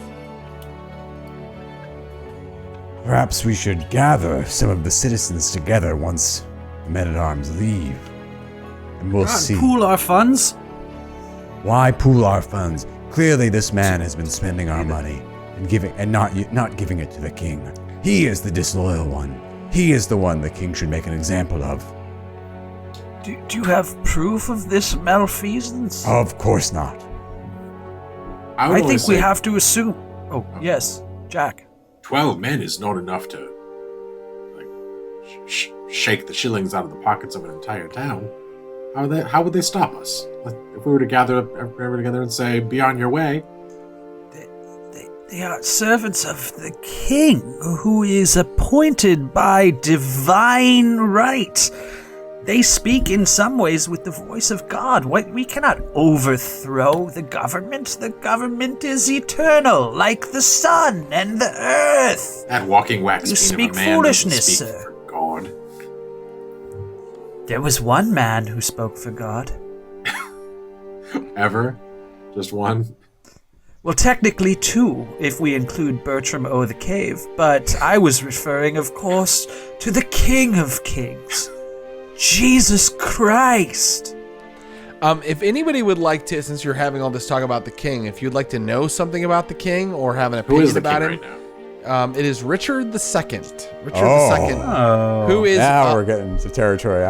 Perhaps we should gather some of the citizens together once the men-at-arms leave, and we'll see. Pool our funds? Why pool our funds? Clearly, this man has been spending our money and not giving it to the king. He is the disloyal one. He is the one the king should make an example of. Do you have proof of this malfeasance? Of course not. I think we have to assume. Oh, yes, Jack. 12 men is not enough to shake the shillings out of the pockets of an entire town. How would they stop us? If we were to gather everyone together and say, be on your way. They are servants of the king, who is appointed by divine right. They speak in some ways with the voice of God. We cannot overthrow the government. The government is eternal, like the sun and the earth. That walking wax You bean speak of a man foolishness, doesn't speak sir. for God. There was one man who spoke for God. Ever? Just one? Well, technically two, if we include Bertram O' the Cave, but I was referring, of course, to the King of Kings. Jesus Christ! If anybody would like to, since you're having all this talk about the king, if you'd like to know something about the king or have an Who is opinion the about king him, right now? it is Richard II. Richard II, Oh. who is Now we're getting to territory.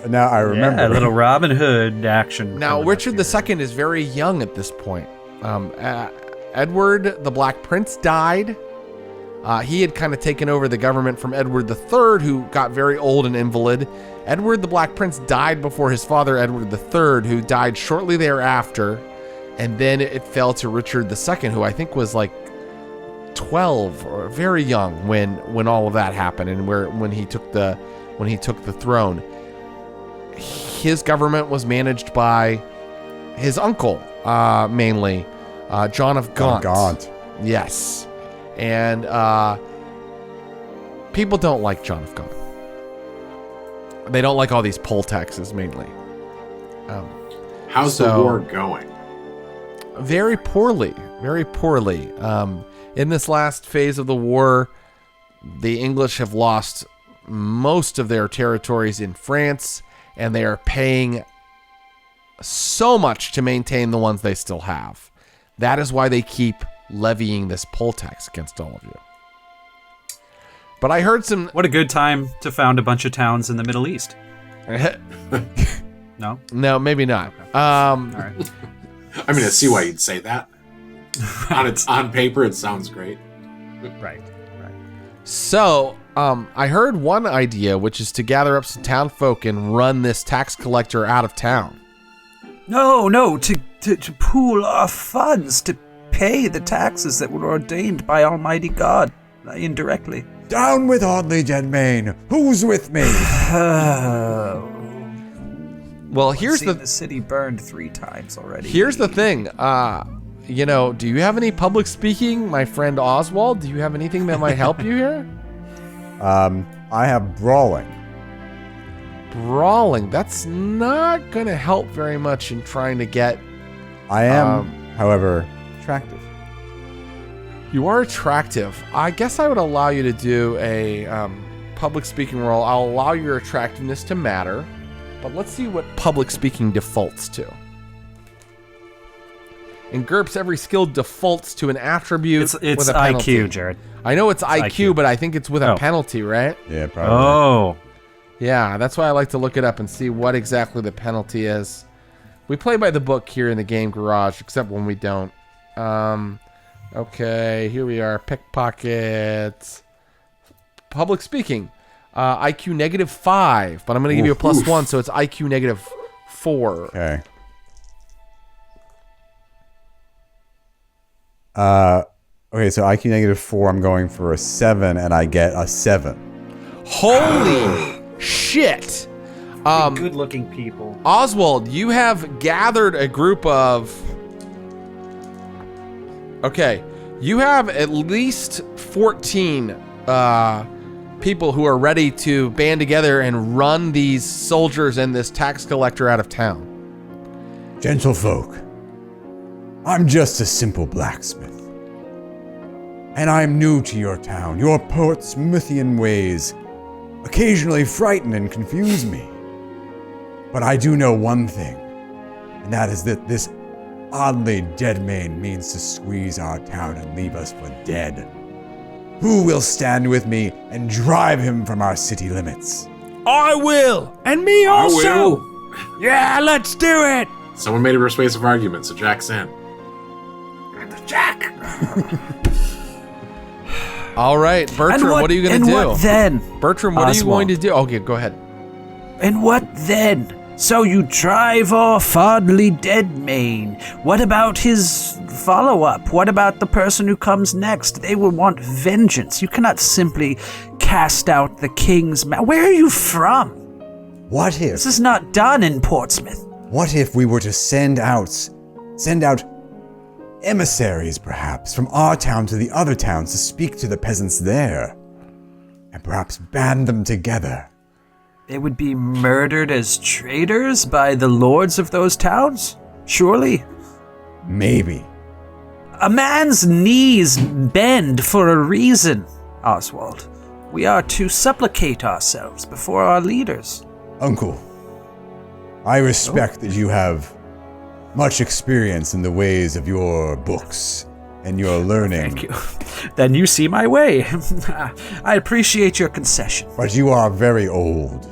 Now I remember. Yeah, a little Robin Hood action. now coming up Richard here. II is very young at this point. Edward the Black Prince died. He had kind of taken over the government from Edward III, who got very old and invalid. Edward the Black Prince died before his father, Edward III, who died shortly thereafter. And then it fell to Richard II, who I think was like 12 or very young when all of that happened, and when he took the throne. His government was managed by his uncle, mainly, John of Gaunt. Yes. And people don't like John of Gaunt. They don't like all these poll taxes, mainly. How's the war going? Very poorly. Very poorly. In this last phase of the war, the English have lost most of their territories in France, and they are paying so much to maintain the ones they still have. That is why they keep levying this poll tax against all of you. But I heard some... What a good time to found a bunch of towns in the Middle East. No? No, maybe not. All right. I mean, I see why you'd say that. On paper, it sounds great. Right. So, I heard one idea, which is to gather up some town folk and run this tax collector out of town. No, to pool our funds, to pay the taxes that were ordained by Almighty God, indirectly. Down with Audley Jedmain. Who's with me? Well, here's Seen the city burned 3 times already. Here's the thing. Do you have any public speaking, my friend Oswald? Do you have anything that might help you here? I have brawling. Brawling. That's not going to help very much in trying to get... I am however, attractive. You are attractive. I guess I would allow you to do a public speaking roll. I'll allow your attractiveness to matter, but let's see what public speaking defaults to. In GURPS, every skill defaults to an attribute It's with a penalty. IQ, Jared. I know it's IQ, but I think it's with a Oh. penalty, right? Yeah, probably. Oh. Yeah, that's why I like to look it up and see what exactly the penalty is. We play by the book here in the Game Garage, except when we don't. Okay, here we are. Pickpockets. Public speaking. IQ -5, but I'm going to give you a +1, so it's IQ -4. Okay. Okay, so IQ -4, I'm going for a 7, and I get a 7. Holy shit! Good-looking people. Oswald, you have gathered a group of... Okay, you have at least 14 people who are ready to band together and run these soldiers and this tax collector out of town. Gentlefolk, I'm just a simple blacksmith. And I'm new to your town. Your Portsmouthian ways occasionally frighten and confuse me. But I do know one thing, and that is that this oddly dead man means to squeeze our town and leave us for dead. Who will stand with me and drive him from our city limits? I will! And me also! I will. Yeah, let's do it! Someone made a persuasive argument, so Jack's in. Jack! All right, Bertram, what are you going to do? And what then? Bertram, what are you Oswald. going to do? Okay, go ahead. And what then? So you drive off oddly dead Maine. What about his follow-up? What about the person who comes next? They will want vengeance. You cannot simply cast out the king's Where are you from? What if? This is not done in Portsmouth. What if we were to send out emissaries, perhaps, from our town to the other towns to speak to the peasants there, and perhaps band them together? They would be murdered as traitors by the lords of those towns? Surely. Maybe. A man's knees bend for a reason, Oswald. We are to supplicate ourselves before our leaders. Uncle, I respect that you have much experience in the ways of your books and your learning. Thank you. Then you see my way. I appreciate your concession. But you are very old,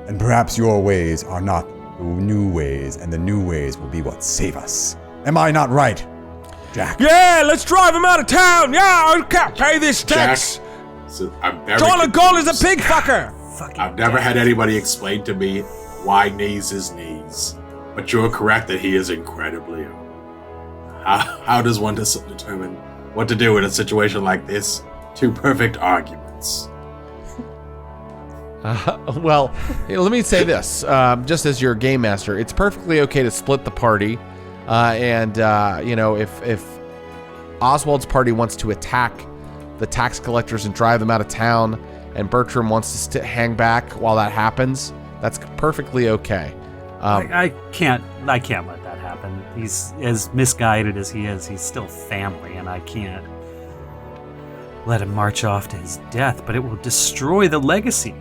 and perhaps your ways are not the new ways, and the new ways will be what save us. Am I not right, Jack? Yeah, let's drive him out of town. Yeah, I can't pay this Jack, so I'm very Goal is a confused. pig fucker. Fucking I've never had anybody explain to me why knees is knees, but you're correct that he is incredibly old. How does one determine what to do in a situation like this? Two perfect arguments. Well, let me say this, just as your game master, it's perfectly okay to split the party, and if Oswald's party wants to attack the tax collectors and drive them out of town, and Bertram wants to hang back while that happens, that's perfectly okay. I can't let that happen. He's as misguided as he is. He's still family, and I can't let him march off to his death, but it will destroy the legacy.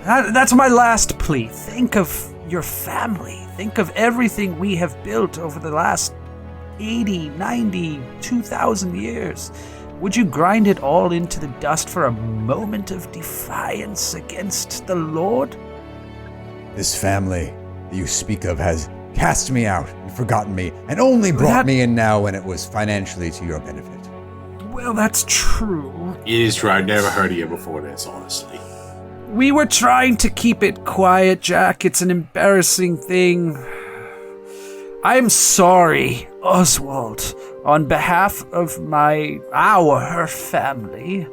That's my last plea. Think of your family. Think of everything we have built over the last 80, 90, 2,000 years. Would you grind it all into the dust for a moment of defiance against the Lord? This family that you speak of has cast me out and forgotten me, and only brought me in now when it was financially to your benefit. Well, that's true. It is true. I never heard of you before this, honestly. We were trying to keep it quiet, Jack. It's an embarrassing thing. I'm sorry, Oswald. On behalf of our family,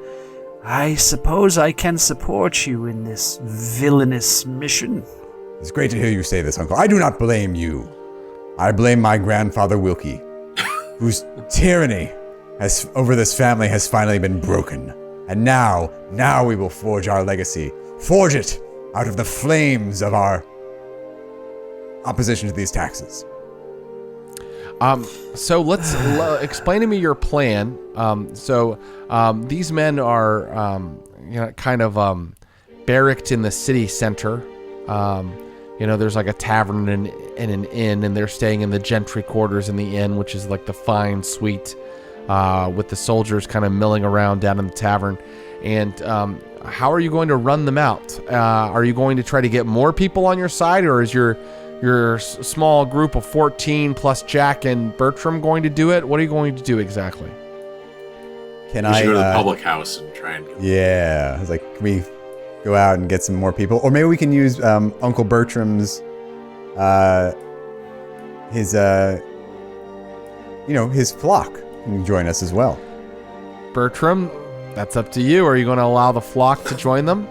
I suppose I can support you in this villainous mission. It's great to hear you say this, Uncle. I do not blame you. I blame my grandfather Wilkie, whose tyranny over this family has finally been broken. And now we will forge our legacy. Forge it out of the flames of our opposition to these taxes. So let's explain to me your plan. These men are, kind of barracked in the city center. There's like a tavern and an inn, and they're staying in the gentry quarters in the inn, which is like the fine suite, with the soldiers kind of milling around down in the tavern. And how are you going to run them out? Are you going to try to get more people on your side, or is your small group of 14 plus Jack and Bertram going to do it? What are you going to do exactly? We should go to the public house and try and... Yeah. I was like, can we go out and get some more people? Or maybe we can use Uncle Bertram's, his flock can join us as well. Bertram, that's up to you. Are you going to allow the flock to join them?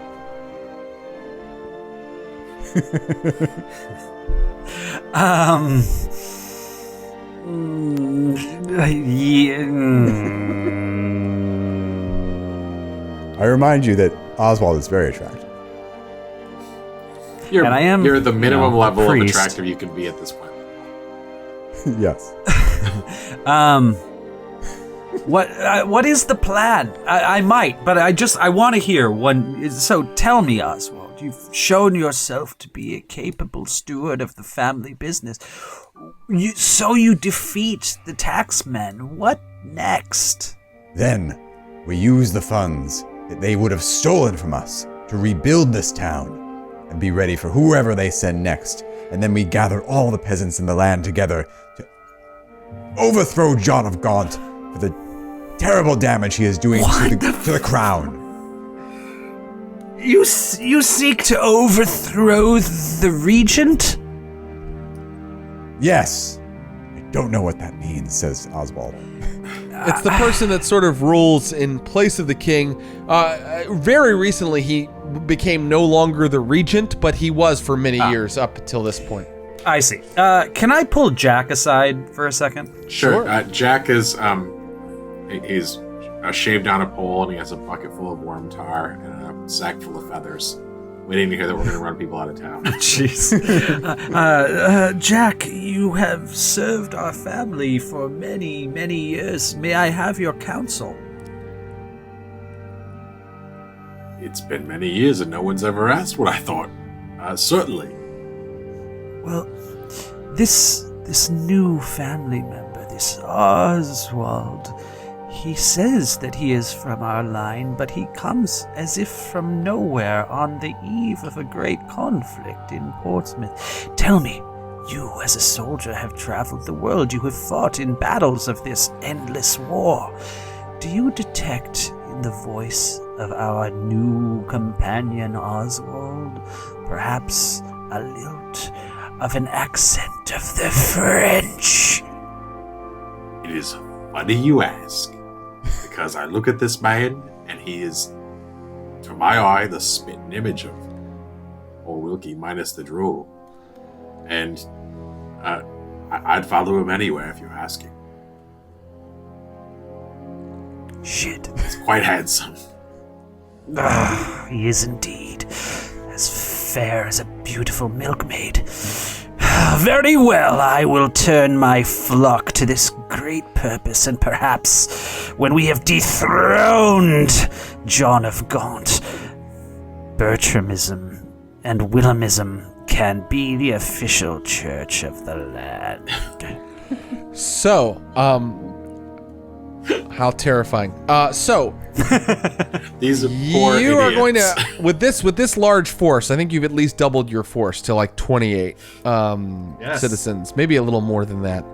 I remind you that Oswald is very attractive. You're the minimum level of priest. attractive you can be at this point. Yes. What is the plan? I might, but I want to hear one. So tell me, Oswald, you've shown yourself to be a capable steward of the family business. You defeat the taxmen. What next? Then we use the funds that they would have stolen from us to rebuild this town and be ready for whoever they send next. And then we gather all the peasants in the land together to overthrow John of Gaunt for the terrible damage he is doing to the crown. You seek to overthrow the regent? Yes. I don't know what that means, says Oswald. It's the person that sort of rules in place of the king. Very recently, he became no longer the regent, but he was for many years up until this point. I see. Can I pull Jack aside for a second? Sure. Jack is he's shaved down a pole, and he has a bucket full of worm tar and a sack full of feathers, waiting to hear that we're going to run people out of town. Jeez. Jack, you have served our family for many, many years. May I have your counsel? It's been many years, and no one's ever asked what I thought. Certainly. Well, this new family member, this Oswald, he says that he is from our line, but he comes as if from nowhere on the eve of a great conflict in Portsmouth. Tell me, you as a soldier have traveled the world. You have fought in battles of this endless war. Do you detect in the voice of our new companion Oswald perhaps a lilt of an accent of the French? It is funny you ask, because I look at this man, and he is, to my eye, the spitting image of old Wilkie minus the drool. And I'd follow him anywhere if you're asking. Shit. He's quite handsome. He is indeed. As fair as a beautiful milkmaid. Very well, I will turn my flock to this great purpose, and perhaps when we have dethroned John of Gaunt, Bertramism and Willamism can be the official church of the land. So, how terrifying. These are poor you are idiots. going to with this large force. I think you've at least doubled your force to like 28 citizens, maybe a little more than that.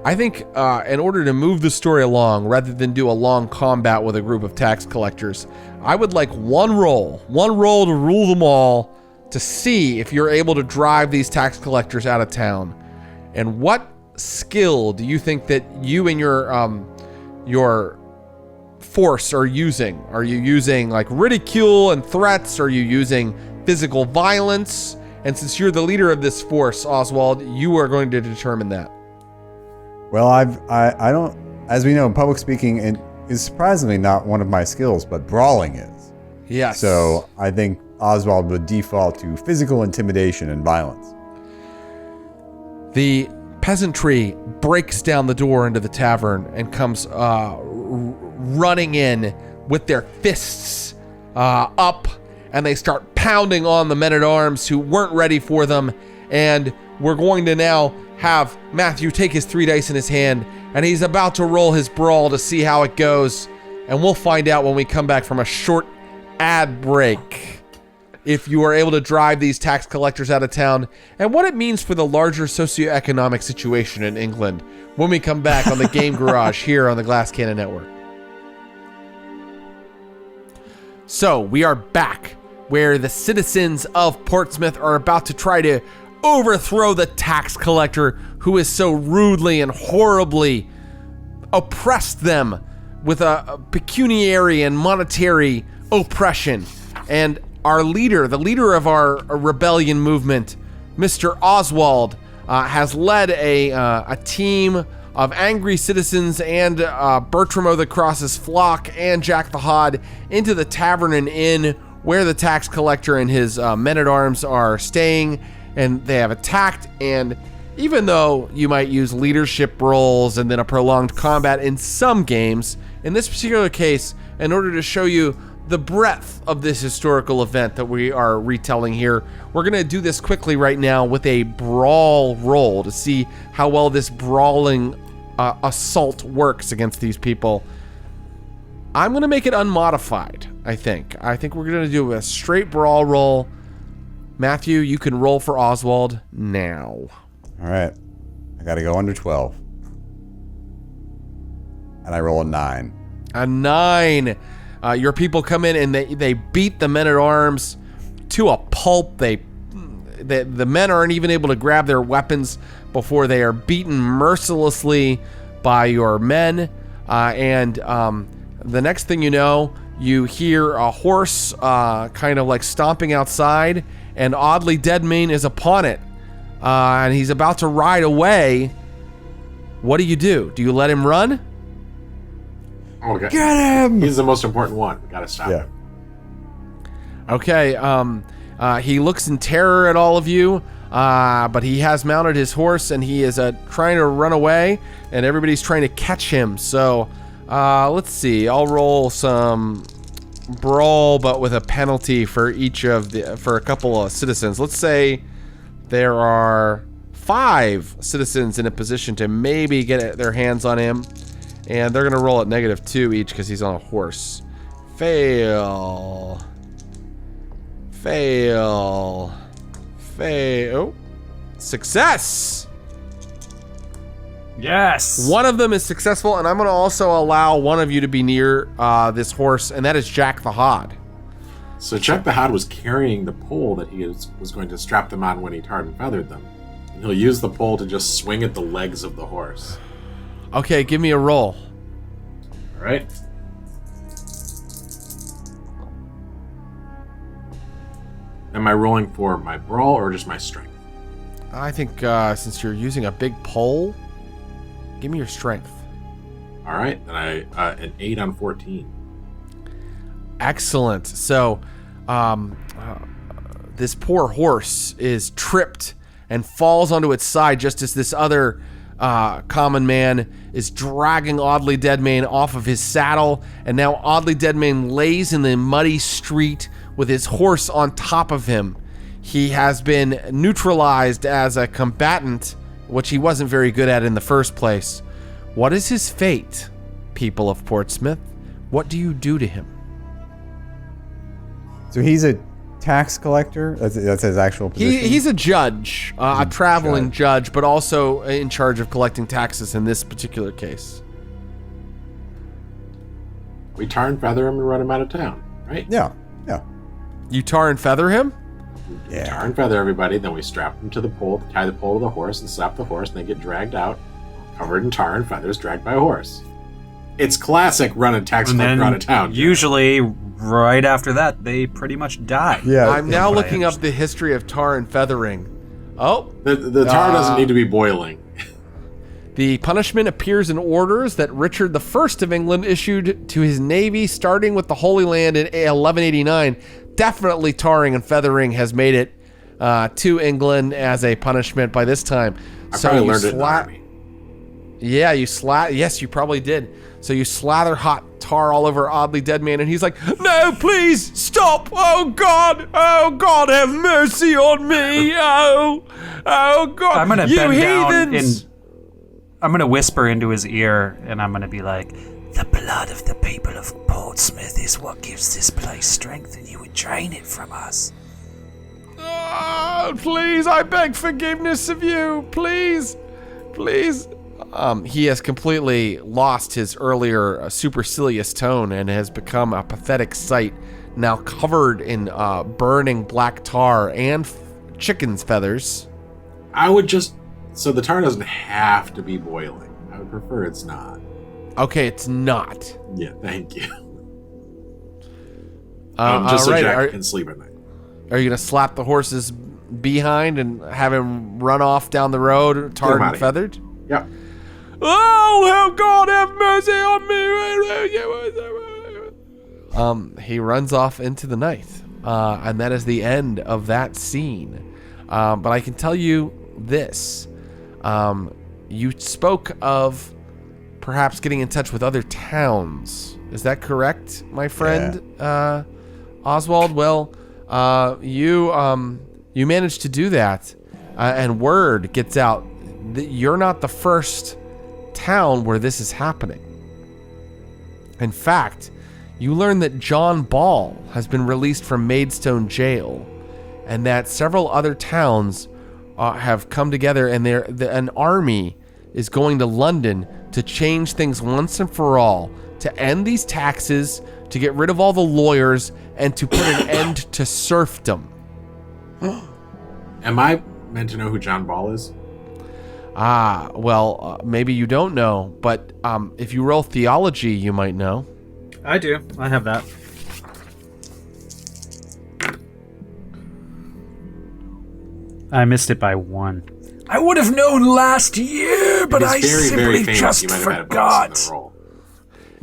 I think in order to move the story along, rather than do a long combat with a group of tax collectors, I would like one roll to rule them all, to see if you're able to drive these tax collectors out of town. And what skill do you think that you and your force are using? Are you using like ridicule and threats? Are you using physical violence? And since you're the leader of this force, Oswald, you are going to determine that. Well, I don't, as we know, public speaking is surprisingly not one of my skills, but brawling is. Yes. So I think Oswald would default to physical intimidation and violence. The peasantry breaks down the door into the tavern and comes running in with their fists up, and they start pounding on the men-at-arms who weren't ready for them. And we're going to now have Matthew take his 3 dice in his hand, and he's about to roll his brawl to see how it goes. And we'll find out when we come back from a short ad break if you are able to drive these tax collectors out of town and what it means for the larger socioeconomic situation in England when we come back on the Game Garage here on the Glass Cannon Network. So we are back where the citizens of Portsmouth are about to try to overthrow the tax collector who has so rudely and horribly oppressed them with a pecuniary and monetary oppression. And our leader, the leader of our rebellion movement, Mr. Oswald, has led a team of angry citizens and Bertram o' the Cross's flock and Jack the Hod into the tavern and inn where the tax collector and his men-at-arms are staying, and they have attacked. And even though you might use leadership roles and then a prolonged combat in some games, in this particular case, in order to show you the breadth of this historical event that we are retelling here, we're going to do this quickly right now with a brawl roll to see how well this brawling assault works against these people. I'm going to make it unmodified, I think. I think we're going to do a straight brawl roll. Matthew, you can roll for Oswald now. All right. I got to go under 12. And I roll a 9. A 9. Your people come in and they beat the men-at-arms to a pulp. The men aren't even able to grab their weapons before they are beaten mercilessly by your men. And the next thing you know, you hear a horse kind of like stomping outside, and Oddly Deadmane is upon it. And he's about to ride away. What do? Do you let him run? Okay. Get him! He's the most important one. Gotta stop him. Okay, he looks in terror at all of you, but he has mounted his horse and he is trying to run away, and everybody's trying to catch him. So, let's see. I'll roll some brawl, but with a penalty for a couple of citizens. Let's say there are 5 citizens in a position to maybe get their hands on him. And they're going to roll at -2 each because he's on a horse. Fail. Oh. Success! Yes! One of them is successful, and I'm going to also allow one of you to be near this horse, and that is Jack the Hod. So Jack the Hod was carrying the pole that he was going to strap them on when he tarred and feathered them. And he'll use the pole to just swing at the legs of the horse. Okay, give me a roll. All right. Am I rolling for my brawl or just my strength? I think since you're using a big pole, give me your strength. All right, then an 8 on 14. Excellent. So, this poor horse is tripped and falls onto its side just as this other common man is dragging Oddly Deadmane off of his saddle, and now Oddly Deadmane lays in the muddy street with his horse on top of him. He has been neutralized as a combatant, which he wasn't very good at in the first place. What is his fate, people of Portsmouth? What do you do to him? So he's a tax collector? That's his actual position? He's a judge, a traveling judge, but also in charge of collecting taxes in this particular case. We tar and feather him and run him out of town, right? Yeah. You tar and feather him? We tar and feather everybody, then we strap them to the pole, tie the pole to the horse, and slap the horse, and they get dragged out, covered in tar and feathers, dragged by a horse. It's classic run a tax collector out of town. Usually, right after that, they pretty much die. Yeah. I'm now looking up the history of tar and feathering. Oh. The tar doesn't need to be boiling. The punishment appears in orders that Richard I of England issued to his navy starting with the Holy Land in 1189. Definitely tarring and feathering has made it to England as a punishment by this time. I probably learned it in the army. Yeah, yes, you probably did. So you slather hot tar all over Oddly Dead Man, and he's like, "No, please, stop! Oh God, have mercy on me! Oh God, I'm gonna you bend down heathens!" I'm gonna whisper into his ear, and I'm gonna be like, The blood of the people of Portsmouth is what gives this place strength, and you would drain it from us. Please, I beg forgiveness of you. Please. He has completely lost his earlier supercilious tone and has become a pathetic sight, now covered in burning black tar and chicken's feathers. I would just... So the tar doesn't have to be boiling. I would prefer it's not. Okay, it's not. Yeah, thank you. Just so right, Jack can sleep at night. Are you going to slap the horse's behind and have him run off down the road, tarred and feathered? Yep. Oh, God, have mercy on me. He runs off into the night. And that is the end of that scene. But I can tell you this. You spoke of perhaps getting in touch with other towns. Is that correct, my friend, Oswald? Well, you managed to do that. And word gets out that you're not the first town where this is happening. In fact, you learn that John Ball has been released from Maidstone Jail, and that several other towns have come together, and an army is going to London to change things once and for all, to end these taxes, to get rid of all the lawyers, and to put an end to serfdom. Am I meant to know who John Ball is? Well, maybe you don't know, but if you roll theology, you might know. I do. I have that. I missed it by 1. I would have known last year, but I simply just forgot.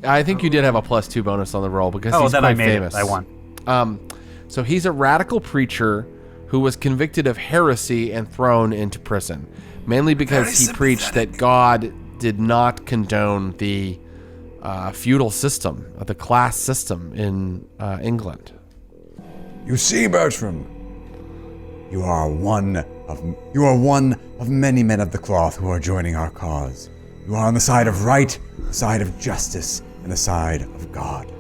I think you did have a +2 bonus on the roll because he's then quite I made famous. it. I won. So he's a radical preacher who was convicted of heresy and thrown into prison, mainly because he preached that God did not condone the feudal system, the class system in England. You see, Bertram, you are one of many men of the cloth who are joining our cause. You are on the side of right, the side of justice, and the side of God.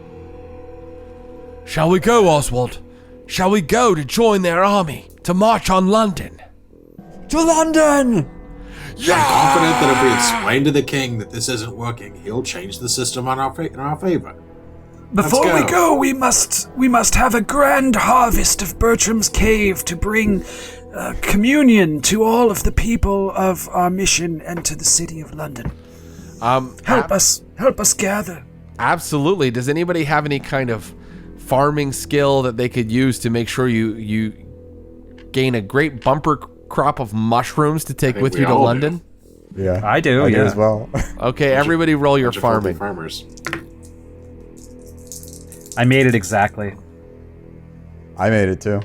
Shall we go, Oswald? Shall we go to join their army, to march on London? To London! Yeah! I'm confident that if we explain to the king that this isn't working, he'll change the system in our favor. Before we go, we must have a grand harvest of Bertram's Cave to bring communion to all of the people of our mission and to the city of London. Help us gather. Absolutely. Does anybody have any kind of farming skill that they could use to make sure you gain a great bumper crop of mushrooms to take with you to London? Yeah, I do. I do as well. Okay, everybody roll your farming. Farmers. I made it exactly. I made it too.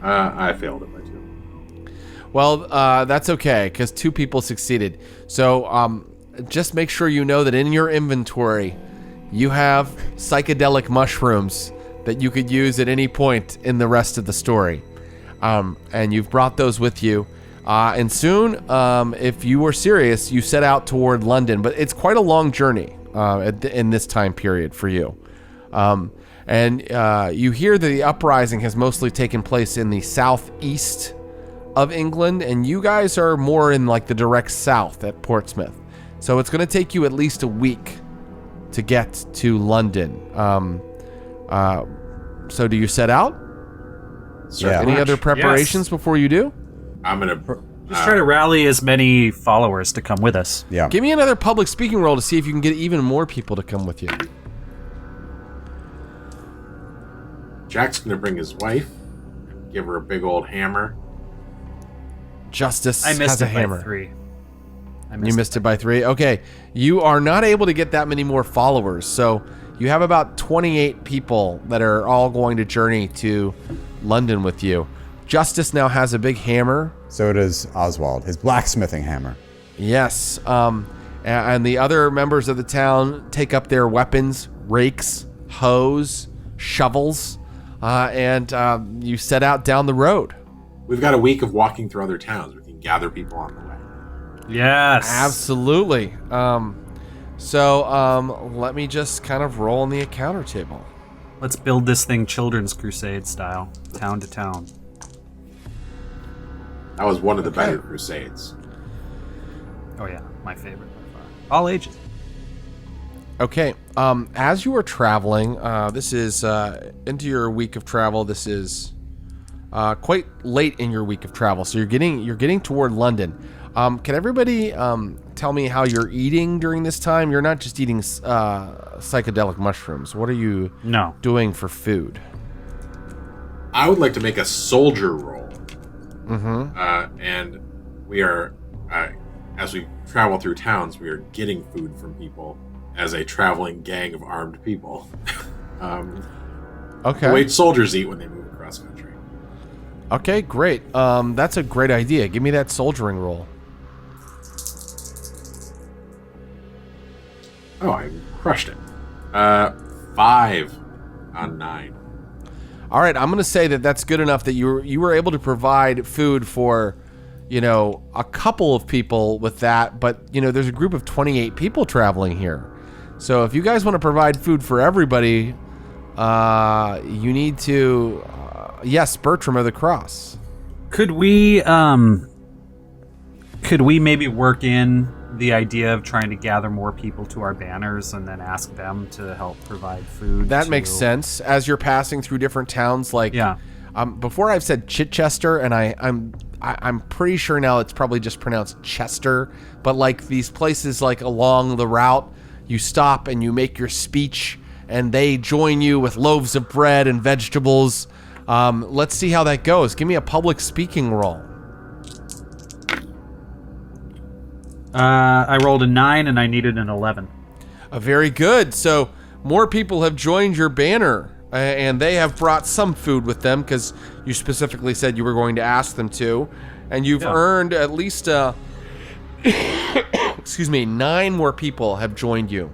I failed it by 2. Well, that's okay, because 2 people succeeded. So just make sure you know that in your inventory, you have psychedelic mushrooms that you could use at any point in the rest of the story. And you've brought those with you. And soon, if you were serious, you set out toward London. But it's quite a long journey in this time period for you. And you hear that the uprising has mostly taken place in the southeast of England, and you guys are more in like the direct south at Portsmouth. So it's going to take you at least a week to get to London. So do you set out? Yeah. Any other preparations before you do? I'm gonna Just try to rally as many followers to come with us. Yeah. Give me another public speaking roll to see if you can get even more people to come with you. Jack's gonna bring his wife, give her a big old hammer. Justice I missed has a it hammer. by 3. You missed it by 3. Okay, you are not able to get that many more followers. So you have about 28 people that are all going to journey to London with you. Justice now has a big hammer. So does Oswald, his blacksmithing hammer. Yes. And the other members of the town take up their weapons, rakes, hoes, shovels, and you set out down the road. We've got a week of walking through other towns. We can gather people on the way. Yes. Absolutely. So let me just kind of roll on the encounter table. Let's build this thing Children's Crusade style, town to town. That was one of the better crusades. Oh yeah, my favorite by far. All ages. Okay. As you are traveling, this is into your week of travel. This is quite late in your week of travel, so you're getting toward London. Can everybody tell me how you're eating during this time? You're not just eating psychedelic mushrooms. What are you doing for food? I would like to make a soldier roll. Mm-hmm. And we are, as we travel through towns, we are getting food from people as a traveling gang of armed people. Okay. The way soldiers eat when they move across country. Okay, great. That's a great idea. Give me that soldiering roll. Oh, I crushed it. 5 on 9. All right, I'm going to say that that's good enough that you were able to provide food for, a couple of people with that, but there's a group of 28 people traveling here. So if you guys want to provide food for everybody, you need to yes, Bertram of the Cross. Could we maybe work in the idea of trying to gather more people to our banners and then ask them to help provide food? That makes sense. As you're passing through different towns, like before I've said Chichester, and I'm pretty sure now it's probably just pronounced Chester, but like these places like along the route, you stop and you make your speech, and they join you with loaves of bread and vegetables. Let's see how that goes. Give me a public speaking roll. I rolled a 9 and I needed an 11. Very good. So more people have joined your banner, and they have brought some food with them because you specifically said you were going to ask them to, and you've earned at least 9 more people have joined you.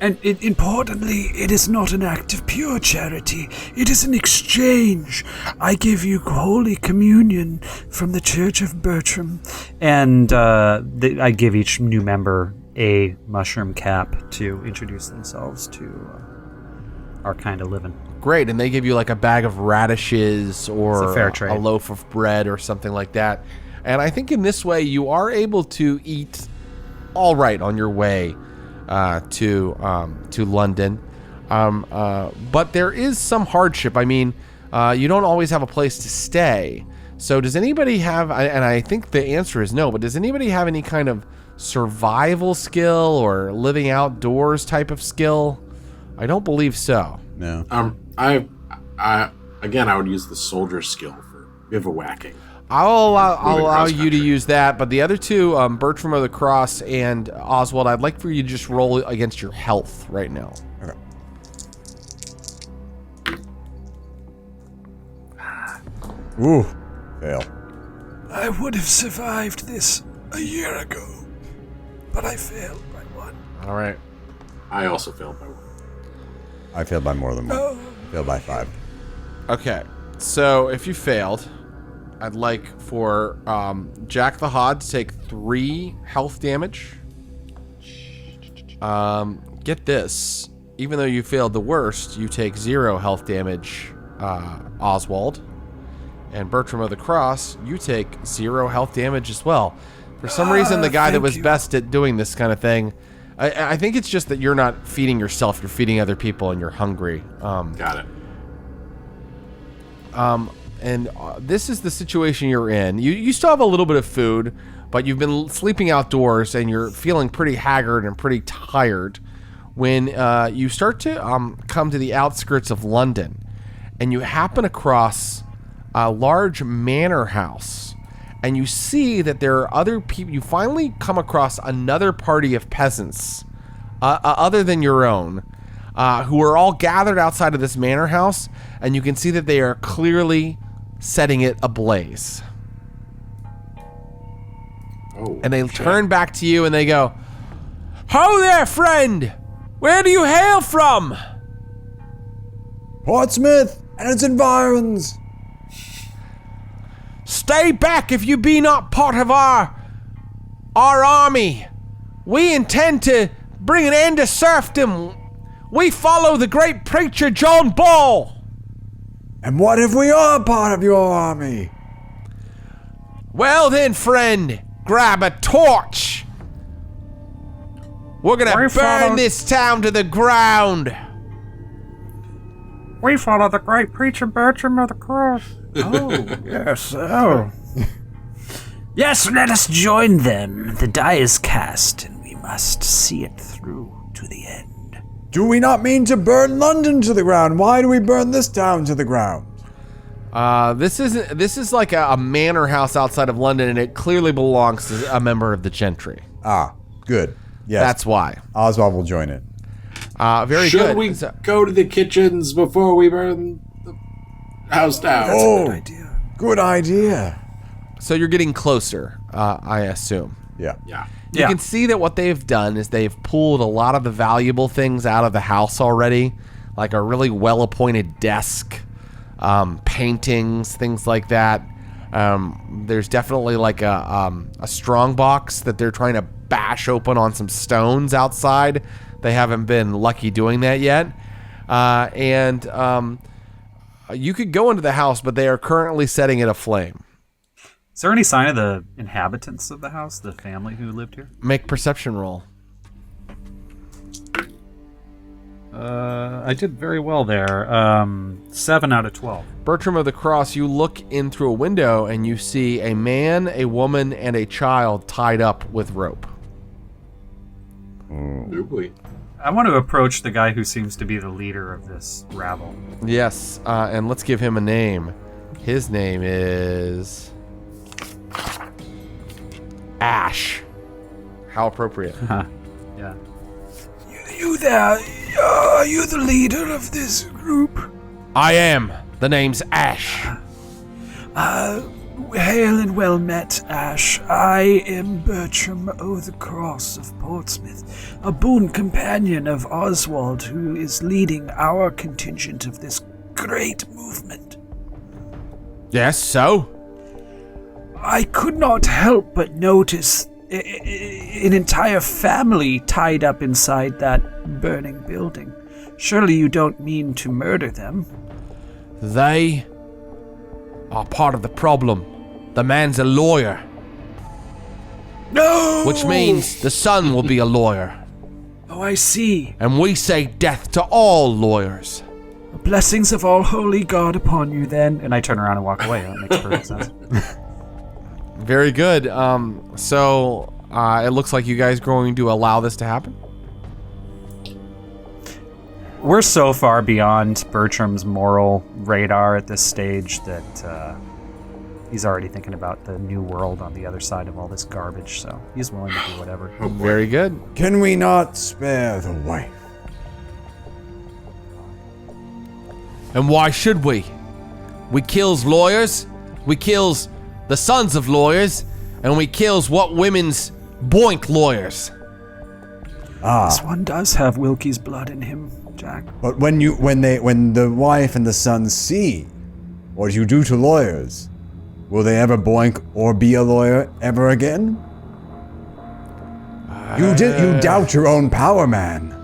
And importantly, it is not an act of pure charity. It is an exchange. I give you Holy Communion from the Church of Bertram. And I give each new member a mushroom cap to introduce themselves to our kind of living. Great, and they give you like a bag of radishes or It's a fair trade. A loaf of bread or something like that. And I think in this way you are able to eat all right on your way to London, but there is some hardship. I mean, you don't always have a place to stay. So does anybody have, and I think the answer is no, but does anybody have any kind of survival skill or living outdoors type of skill? I don't believe so. No. I would use the soldier skill for bivouacking. I'll allow you to use that, but the other two, Bertram of the Cross and Oswald, I'd like for you to just roll against your health right now. Okay. Ooh, fail. I would have survived this a year ago, but I failed by 1. All right. I also failed by 1. I failed by more than 1. I failed by 5. Okay, so if you failed, I'd like for Jack the Hod to take 3 health damage. Get this. Even though you failed the worst, you take 0 health damage, Oswald. And Bertram of the Cross, you take 0 health damage as well. For some reason, the guy that was best at doing this kind of thing, I think it's just that you're not feeding yourself, you're feeding other people and you're hungry. Got it. And this is the situation you're in. You still have a little bit of food, but you've been sleeping outdoors and you're feeling pretty haggard and pretty tired when you start to come to the outskirts of London, and you happen across a large manor house, and you see that there are other people. You finally come across another party of peasants other than your own, who are all gathered outside of this manor house, and you can see that they are clearly setting it ablaze. Oh, And they shit. turn back to you and they go, "Ho there, friend! Where do you hail from?" Portsmouth and its environs. "Stay back if you be not part of our army. We intend to bring an end to serfdom. We follow the great preacher John Ball." And what if we are part of your army? "Well then, friend, grab a torch. We're gonna burn this town to the ground." We follow the great preacher Bertram of the Cross. Oh, yes. Oh. Yes, let us join them. The die is cast, and we must see it through to the end. Do we not mean to burn London to the ground? Why do we burn this town to the ground? This is like a manor house outside of London, and it clearly belongs to a member of the gentry. Ah, good. Yes. That's why. Oswald will join it. Very Should good. we So- go to the kitchens before we burn the house down? Oh, good idea. So you're getting closer, I assume. Yeah. Yeah. You can see that what they've done is they've pulled a lot of the valuable things out of the house already, like a really well-appointed desk, paintings, things like that. There's definitely like a strong box that they're trying to bash open on some stones outside. They haven't been lucky doing that yet. And you could go into the house, but they are currently setting it aflame. Is there any sign of the inhabitants of the house, the family who lived here? Make perception roll. I did very well there. 7 out of 12. Bertram of the Cross, you look in through a window and you see a man, a woman, and a child tied up with rope. Noobly. I want to approach the guy who seems to be the leader of this rabble. Yes, and let's give him a name. His name is Ash. How appropriate. Yeah. You there? Are you the leader of this group? I am. The name's Ash. Hail and well met, Ash. I am Bertram o' the Cross of Portsmouth, a boon companion of Oswald, who is leading our contingent of this great movement. Yes, so? I could not help but notice an entire family tied up inside that burning building. Surely you don't mean to murder them? They are part of the problem. The man's a lawyer, No! which means the son will be a lawyer. Oh, I see. And we say death to all lawyers. Blessings of all holy God upon you, then. And I turn around and walk away. That makes perfect sense. Very good. So it looks like you guys are going to allow this to happen. We're so far beyond Bertram's moral radar at this stage that he's already thinking about the new world on the other side of all this garbage, so he's willing to do whatever. Very good. Can we not spare the wife? And why should we? We kills lawyers, we kills the sons of lawyers, and we kills what women's boink lawyers. This one does have Wilkie's blood in him, Jack. But when the wife and the son see what you do to lawyers, will they ever boink or be a lawyer ever again? You doubt your own power, man.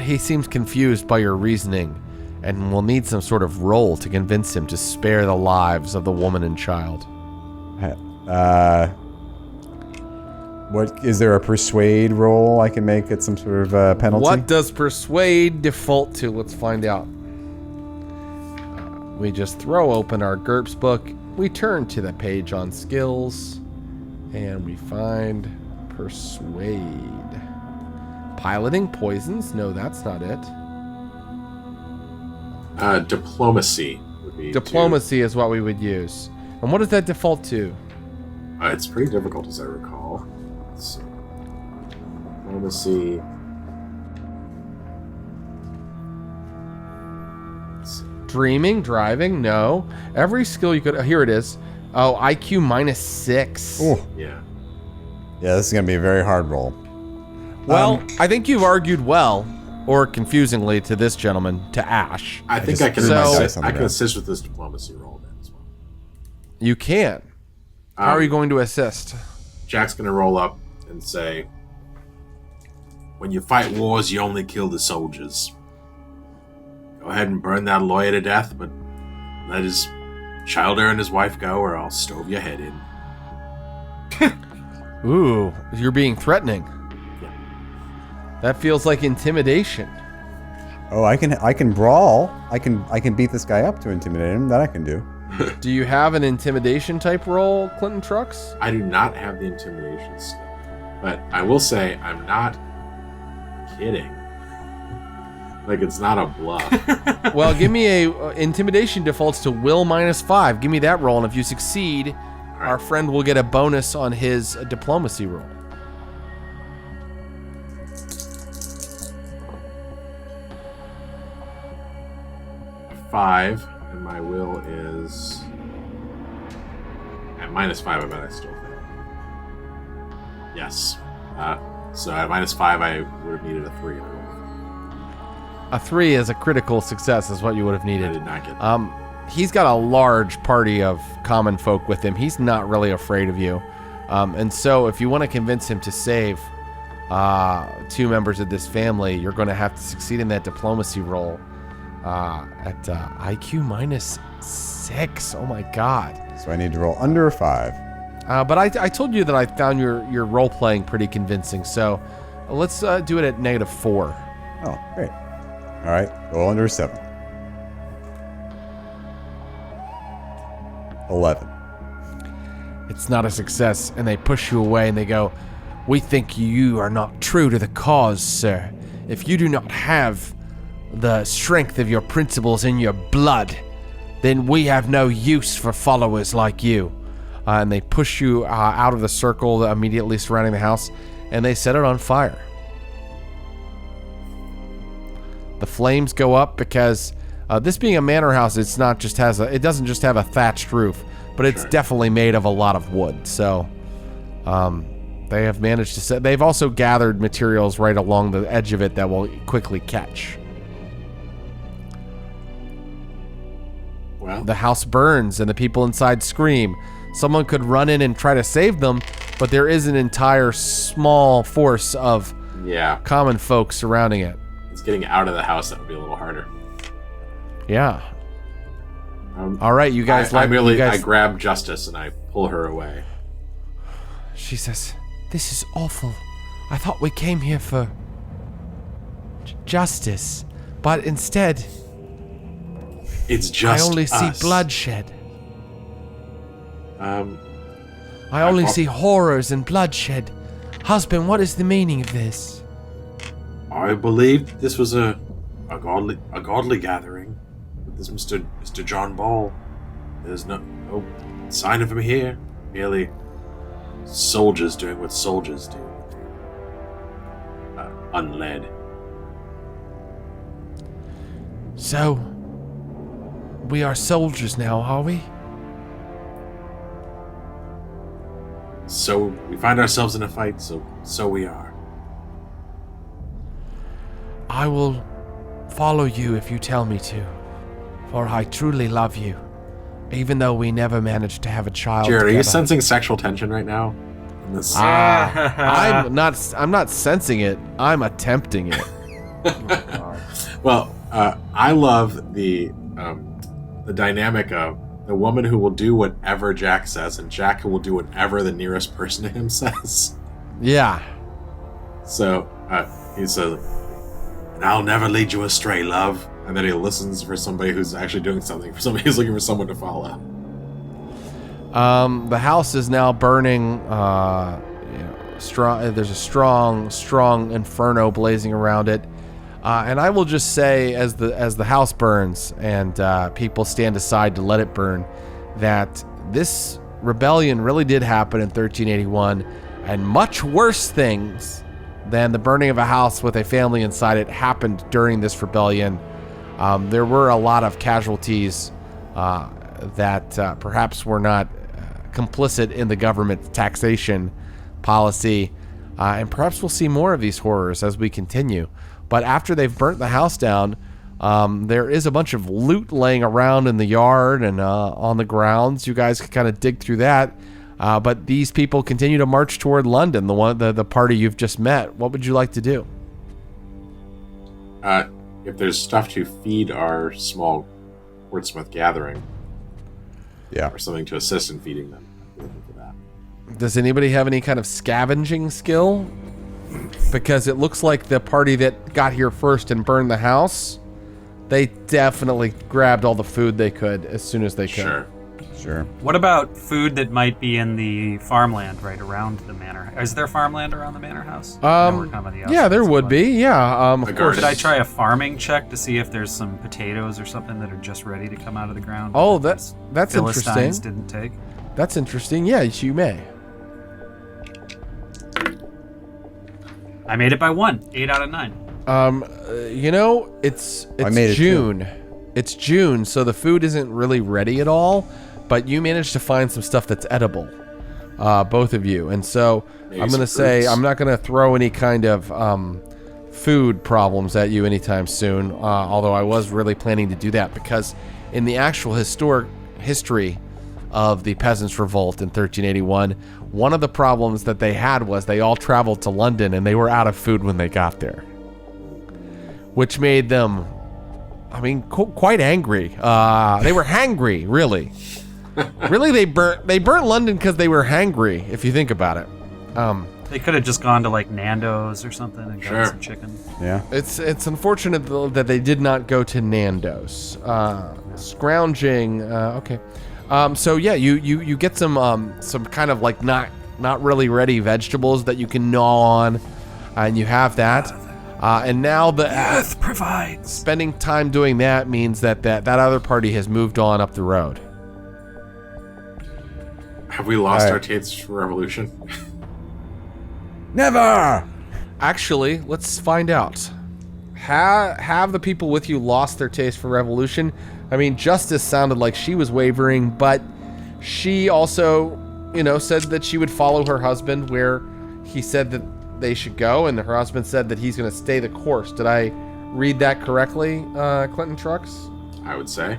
He seems confused by your reasoning, and will need some sort of roll to convince him to spare the lives of the woman and child. What is there a persuade roll I can make at some sort of penalty? What does persuade default to? Let's find out. We just throw open our GURPS book, we turn to the page on skills, and we find persuade. Piloting poisons? No, that's not it. Diplomacy would be. Diplomacy is what we would use. And what does that default to? It's pretty difficult, as I recall. Let's see. Diplomacy. Let's see. Dreaming, driving, no. Every skill you could. Here it is. Oh, IQ -6. Oh, Yeah. yeah, this is going to be a very hard roll. Well, I think you've argued well, or confusingly to this gentleman, to Ash. I think just I can threw my So- assist. dice on I the can ground. assist with this diplomacy roll then as well. You can. How are you going to assist? Jack's gonna roll up and say, "When you fight wars, you only kill the soldiers. Go ahead and burn that lawyer to death, but let his childer and his wife go, or I'll stove your head in." Ooh, you're being threatening. Yeah. That feels like intimidation. Oh, I can brawl. I can beat this guy up to intimidate him. That I can do. Do you have an intimidation type roll, Clinton Trucks? I do not have the intimidation skill, but I will say I'm not kidding. Like, it's not a bluff. Well, give me a intimidation defaults to will -5. Give me that roll, and if you succeed, our friend will get a bonus on his diplomacy roll. Five, and my will is at -5. I bet I still fail. Yes. So at -5, I would have needed a 3. A 3 is a critical success, is what you would have I needed. did not get. He's got a large party of common folk with him. He's not really afraid of you. And so if you want to convince him to save 2 members of this family, you're going to have to succeed in that diplomacy roll at IQ -6. Oh my God. So I need to roll under a 5. But I told you that I found your role playing pretty convincing. So let's do it at -4. Oh, great. All right, roll under a 7. 11. It's not a success, and they push you away and they go, "We think you are not true to the cause, sir. If you do not have the strength of your principles in your blood, then we have no use for followers like you." And they push you out of the circle immediately surrounding the house, and they set it on fire. The flames go up because this being a manor house, it doesn't just have a thatched roof, but it's definitely made of a lot of wood. So they have managed to set. They've also gathered materials right along the edge of it that will quickly catch. Well, The house burns and the people inside scream. Someone could run in and try to save them, but there is an entire small force of yeah, common folk surrounding it. it's getting out of the house that would be a little harder. Yeah. All right, you guys. I grab Justice and I pull her away. She says, "This is awful. I thought we came here for justice, but instead, It's just I only us. see bloodshed. I only I- see horrors and bloodshed. Husband, what is the meaning of this?" I believed this was a godly gathering. But this Mr. John Ball, there's no sign of him here. Merely soldiers doing what soldiers do. Unled. So, we are soldiers now, are we? So we find ourselves in a fight. So we are. I will follow you if you tell me to, for I truly love you, even though we never managed to have a child Jared, are you together. sensing sexual tension right now? In this? I'm not sensing it. I'm attempting it. Well, I love the dynamic of the woman who will do whatever Jack says, and Jack who will do whatever the nearest person to him says. Yeah. So he says, "And I'll never lead you astray, love." And then he listens for somebody who's actually doing something, for somebody who's looking for someone to follow. The house is now burning. Strong. There's a strong inferno blazing around it. And I will just say, as the house burns and people stand aside to let it burn, that this rebellion really did happen in 1381, and much worse things than the burning of a house with a family inside it happened during this rebellion. There were a lot of casualties that perhaps were not complicit in the government's taxation policy, and perhaps we'll see more of these horrors as we continue. But after they've burnt the house down, there is a bunch of loot laying around in the yard and on the grounds. You guys can kind of dig through that. But these people continue to march toward London, the party you've just met. What would you like to do? If there's stuff to feed our small Portsmouth gathering, or something to assist in feeding them, I'm looking for that. Does anybody have any kind of scavenging skill? Because it looks like the party that got here first and burned the house, they definitely grabbed all the food they could as soon as they could. Sure. What about food that might be in the farmland right around the manor? Is there farmland around the manor house? Yeah, there would be. Yeah, of course. Should I try a farming check to see if there's some potatoes or something that are just ready to come out of the ground? Oh, that's Philistines interesting. Didn't take. That's interesting. Yes, you may. I made it by 1. 8 out of 9. It's June. It's June, so the food isn't really ready at all. But you managed to find some stuff that's edible, both of you. And so Maybe I'm going to say fruits. I'm not going to throw any kind of food problems at you anytime soon, although I was really planning to do that because in the actual history of the Peasants' Revolt in 1381, one of the problems that they had was they all traveled to London and they were out of food when they got there, which made them, quite angry. They were hangry, really. Really, they burnt London because they were hangry, if you think about it. They could have just gone to like Nando's or something and got some chicken. Yeah. It's unfortunate though, that they did not go to Nando's. Scrounging. Okay. So yeah, you get some kind of like not really ready vegetables that you can gnaw on, and you have that. And now the earth provides. Spending time doing that means that other party has moved on up the road. Have we lost our tastes for revolution? Never! Actually, let's find out. Have the people with you lost their taste for revolution? Justice sounded like she was wavering, but she also, said that she would follow her husband where he said that they should go, and her husband said that he's going to stay the course. Did I read that correctly, Clinton Trucks? I would say.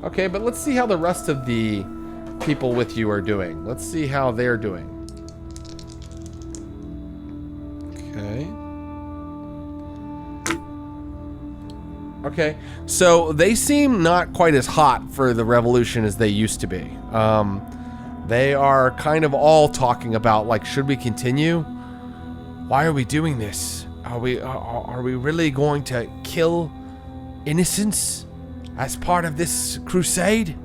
Okay, but let's see how the rest of the people with you are doing. Let's see how they're doing. Okay, so they seem not quite as hot for the revolution as they used to be. They are kind of all talking about, like, should we continue? Why are we doing this? Are we really going to kill innocents as part of this crusade?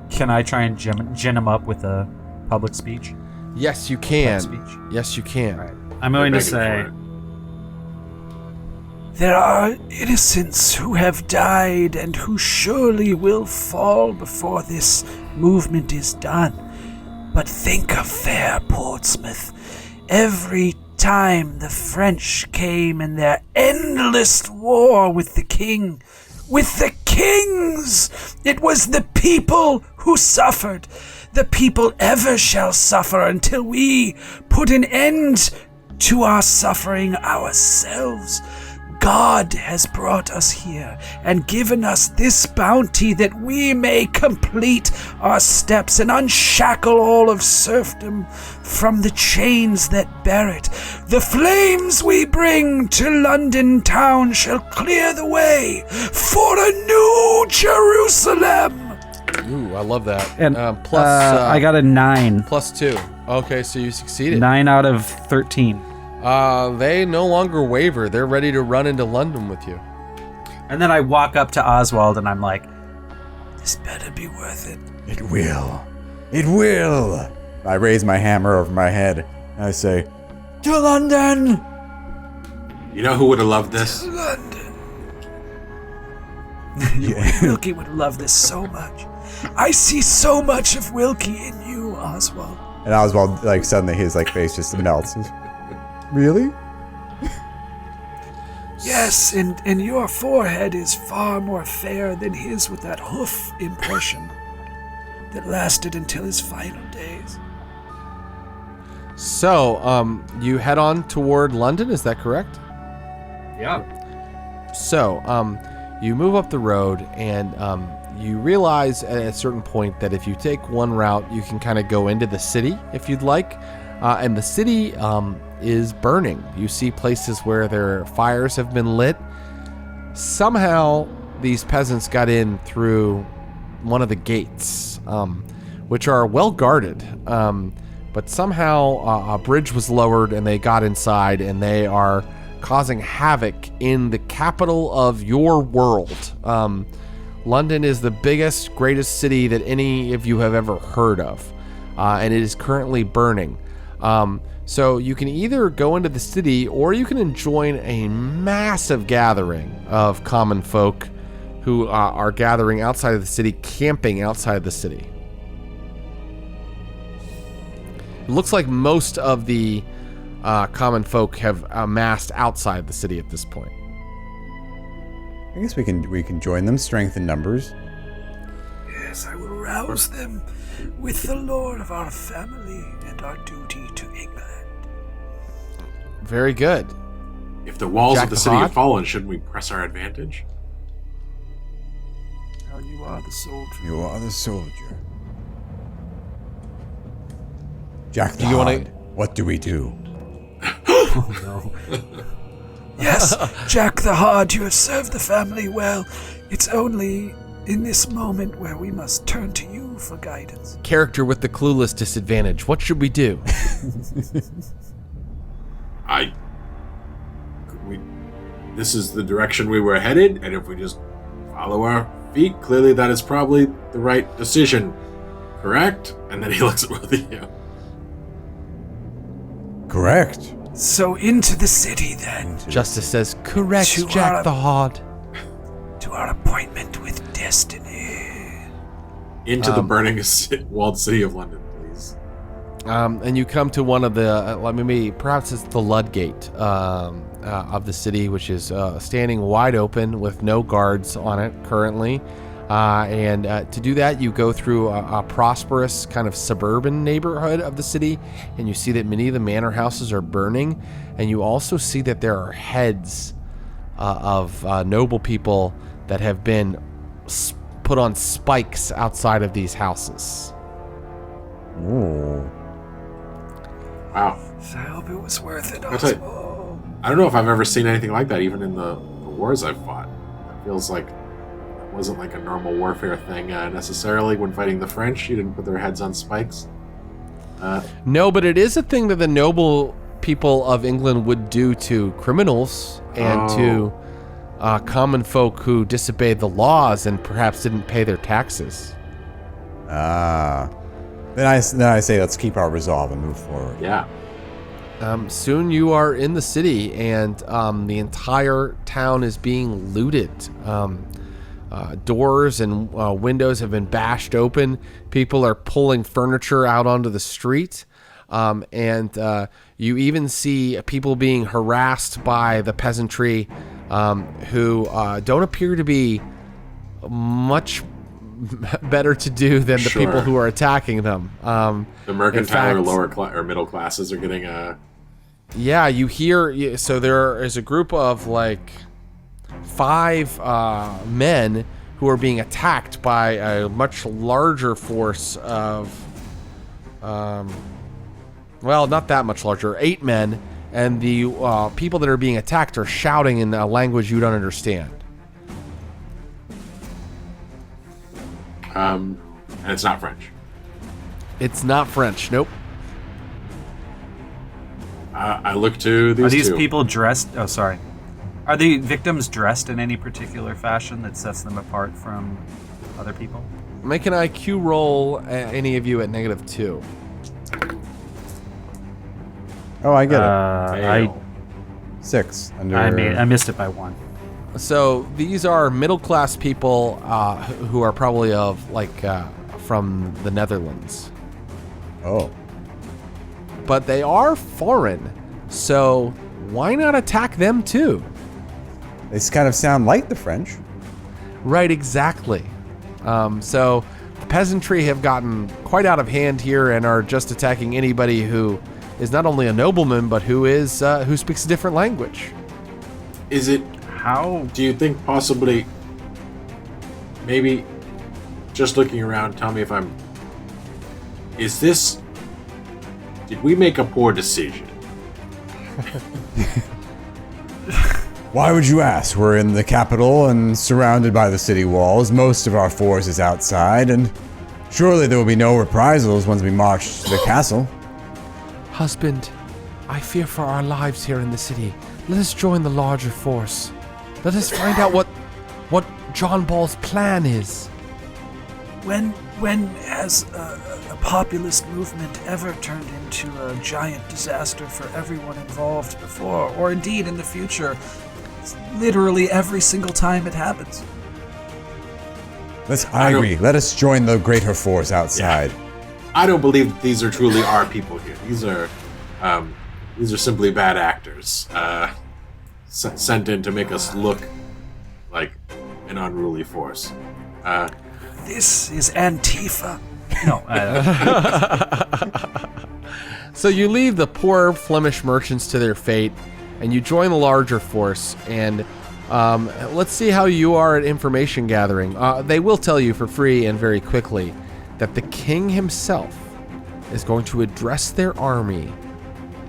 Can I try and gin them up with a public speech? Yes, you can. Speech. Yes, you can. Right. I'm going to say, there are innocents who have died and who surely will fall before this movement is done. But think of fair Portsmouth. Every time the French came in their endless war with the king, with the kings, it was the people who suffered. The people ever shall suffer until we put an end to our suffering ourselves. God has brought us here and given us this bounty that we may complete our steps and unshackle all of serfdom from the chains that bear it. The flames we bring to London town shall clear the way for a new Jerusalem. Ooh, I love that. and plus, I got a 9. +2. Okay, so you succeeded. 9 out of 13. They no longer waver. They're ready to run into London with you. And then I walk up to Oswald and I'm like, this better be worth it. It will. It will. I raise my hammer over my head and I say, to London! You know who would have loved this? London. Yeah. Wilkie would love this so much. I see so much of Wilkie in you, Oswald. And Oswald, suddenly his face just melts. Really? Yes, and your forehead is far more fair than his with that hoof impression that lasted until his final days. So, you head on toward London, is that correct? Yeah. So, you move up the road and you realize at a certain point that if you take one route, you can kind of go into the city if you'd like. And the city is burning. You see places where their fires have been lit. Somehow, these peasants got in through one of the gates, which are well guarded. But somehow a bridge was lowered and they got inside and they are causing havoc in the capital of your world. London is the biggest, greatest city that any of you have ever heard of. And it is currently burning. So you can either go into the city or you can join a massive gathering of common folk who are gathering outside of the city, camping outside of the city. It looks like most of the common folk have amassed outside the city at this point. I guess we can join them. Strength in numbers. Yes, I will rouse them with the lore of our family and our duty to England. Very good. If the walls Jack of the the city Hawk? have fallen, shouldn't we press our advantage? Now you are the soldier. You are the soldier. Jack the Do you wanna- Hawk. What do we do? Yes, Jack the Hard, you have served the family well. It's only in this moment where we must turn to you for guidance. Character with the clueless disadvantage. What should we do? This is the direction we were headed, and if we just follow our feet, clearly that is probably the right decision. Correct? And then he looks at both of you. Correct. So into the city then, Justice says, correct, To Jack our- the Hard. to our appointment with destiny. Into the burning walled city of London, please. And you come to one of the, maybe perhaps it's the Ludgate of the city, which is standing wide open with no guards on it currently. And to do that, you go through a prosperous kind of suburban neighborhood of the city, and you see that many of the manor houses are burning. And you also see that there are heads of noble people that have been put on spikes outside of these houses. Ooh. Wow. I hope it was worth it, That's it. Oswald. I don't know if I've ever seen anything like that, even in the wars I've fought. It feels like it wasn't like a normal warfare thing necessarily when fighting the French. You didn't put their heads on spikes. No, but it is a thing that the noble people of England would do to criminals and to common folk who disobeyed the laws and perhaps didn't pay their taxes. Then I say let's keep our resolve and move forward. Yeah. Soon you are in the city, and the entire town is being looted. Doors and windows have been bashed open. People are pulling furniture out onto the street. And you even see people being harassed by the peasantry who don't appear to be much better to do than the people who are attacking them. The mercantile or lower or middle classes are getting Yeah, you hear. So there is a group of like 5 men who are being attacked by a much larger force of, well, not that much larger, 8 men, and the people that are being attacked are shouting in a language you don't understand. and it's not French. It's not French. Nope. I look to these Are these two. people dressed? Oh, sorry. Are the victims dressed in any particular fashion that sets them apart from other people? Make an IQ roll, any of you at -2. Oh, I get it. Fail. 6 under. I missed it by 1. So these are middle-class people who are probably of like from the Netherlands, Oh, but they are foreign. So why not attack them too? They kind of sound like the French. Right, exactly. So the peasantry have gotten quite out of hand here and are just attacking anybody who is not only a nobleman but who speaks a different language. Is it? How? Do you think possibly? Maybe, just looking around, tell me if I'm. Is this? Did we make a poor decision? Why would you ask? We're in the capital and surrounded by the city walls. Most of our force is outside, and surely there will be no reprisals once we march to the castle. Husband, I fear for our lives here in the city. Let us join the larger force. Let us find out what John Ball's plan is. When has a populist movement ever turned into a giant disaster for everyone involved before, or indeed in the future? It's literally every single time it happens. I agree. Let us join the greater force outside. Yeah. I don't believe that these are truly our people here. These are simply bad actors sent in to make us look like an unruly force. This is Antifa. No. So you leave the poor Flemish merchants to their fate, and you join the larger force. And let's see how you are at information gathering. They will tell you for free and very quickly that the king himself is going to address their army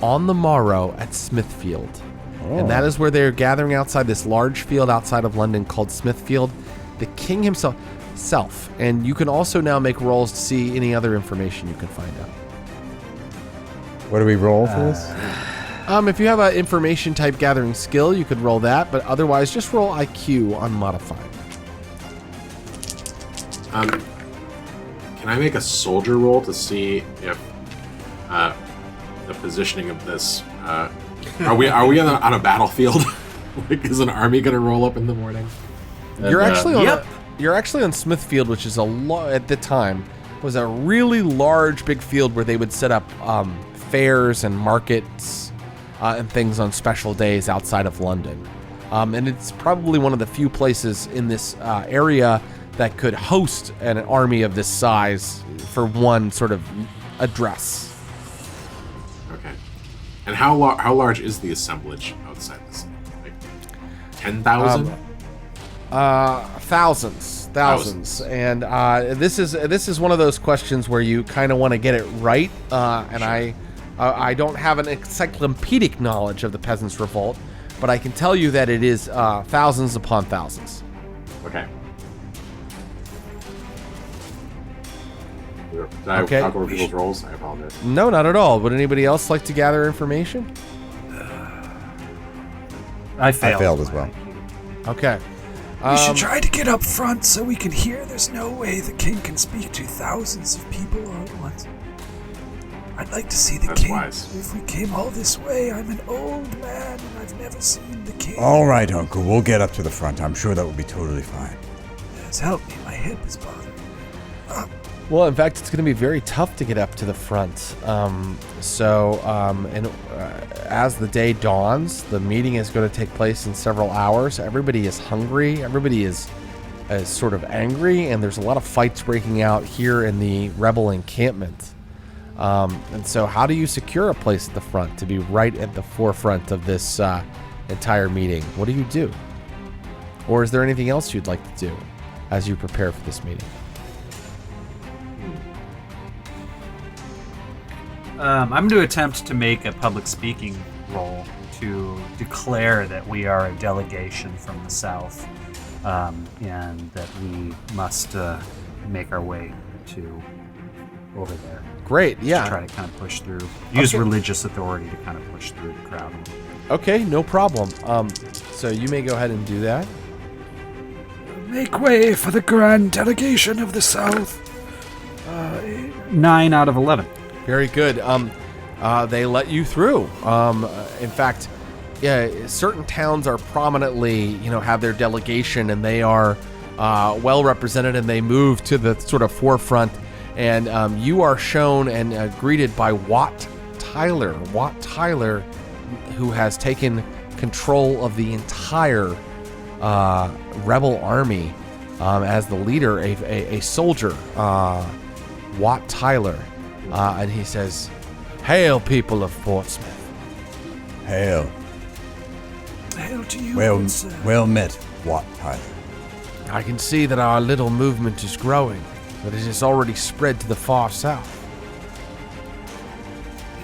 on the morrow at Smithfield. And that is where they're gathering outside this large field outside of London called Smithfield. The king himself. And you can also now make rolls to see any other information you can find out. What do we roll for this? If you have an information type gathering skill, you could roll that, but otherwise just roll IQ unmodified. Can I make a soldier roll to see if the positioning of this? Are we on a battlefield? Like, is an army gonna roll up in the morning? You're actually on. Yep. You're actually on Smithfield, which is at the time was a really large, big field where they would set up fairs and markets and things on special days outside of London. And it's probably one of the few places in this area that could host an army of this size for one sort of address. Okay. And how large is the assemblage outside this? Like 10,000? Thousands. And this is one of those questions where you kind of want to get it right. And sure. I don't have an encyclopedic knowledge of the Peasants' Revolt, but I can tell you that it is thousands upon thousands. Okay. Did I talk over people's rolls? I apologize. No, not at all. Would anybody else like to gather information? I failed as well. Okay. We should try to get up front so we can hear. There's no way the king can speak to thousands of people all at once. I'd like to see the king. Wise. If we came all this way, I'm an old man and I've never seen the king. All right, Uncle. We'll get up to the front. I'm sure that will be totally fine. Yes, help me. My hip is bothering me. Well, in fact, it's going to be very tough to get up to the front. As the day dawns, the meeting is going to take place in several hours. Everybody is hungry. Everybody is sort of angry, and there's a lot of fights breaking out here in the rebel encampment. And so how do you secure a place at the front to be right at the forefront of this entire meeting? What do you do? Or is there anything else you'd like to do as you prepare for this meeting? I'm going to attempt to make a public speaking roll to declare that we are a delegation from the South, and that we must make our way to over there. Great, yeah. To try to kind of push through, use religious authority to kind of push through the crowd. Okay, no problem. So you may go ahead and do that. Make way for the grand delegation of the South. 9 out of 11. Very good. They let you through. In fact, certain towns are prominently, have their delegation, and they are well represented, and they move to the sort of forefront. And you are shown and greeted by Wat Tyler. Wat Tyler, who has taken control of the entire rebel army as the leader, a soldier, Wat Tyler, and he says, "Hail, people of Portsmouth." Hail. Hail to you, Well, good sir. well met, Wat Tyler. I can see that our little movement is growing, that it has already spread to the far south.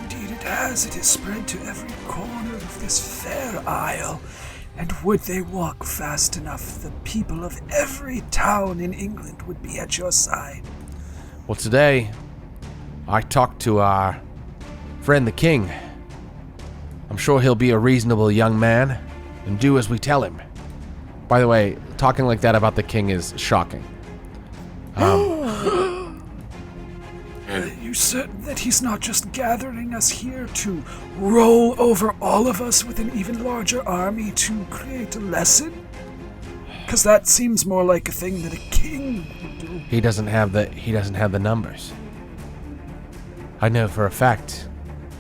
Indeed it has. It has spread to every corner of this fair isle. And would they walk fast enough, the people of every town in England would be at your side. Well, today, I talked to our friend the king. I'm sure he'll be a reasonable young man and do as we tell him. By the way, talking like that about the king is shocking. Are you certain that he's not just gathering us here to roll over all of us with an even larger army to create a lesson? Because that seems more like a thing that a king would do. He doesn't have the numbers. I know for a fact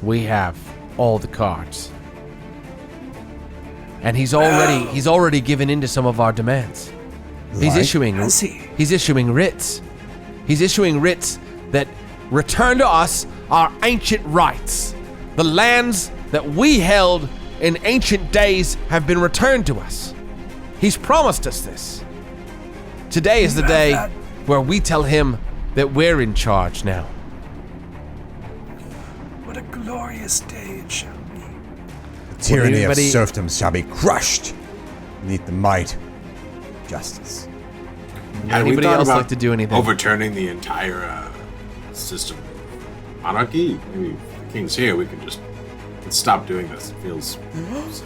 we have all the cards. And he's already given in to some of our demands. He's issuing Has he? He's issuing writs. He's issuing writs that return to us our ancient rights. The lands that we held in ancient days have been returned to us. He's promised us this. Today is the day where we tell him that we're in charge now. What a glorious day it shall be. The tyranny of anybody- serfdom shall be crushed beneath the might of justice. Had we Anybody thought else about like to do anything? overturning the entire system of monarchy? Maybe if the king's here, we could stop doing this. It feels so.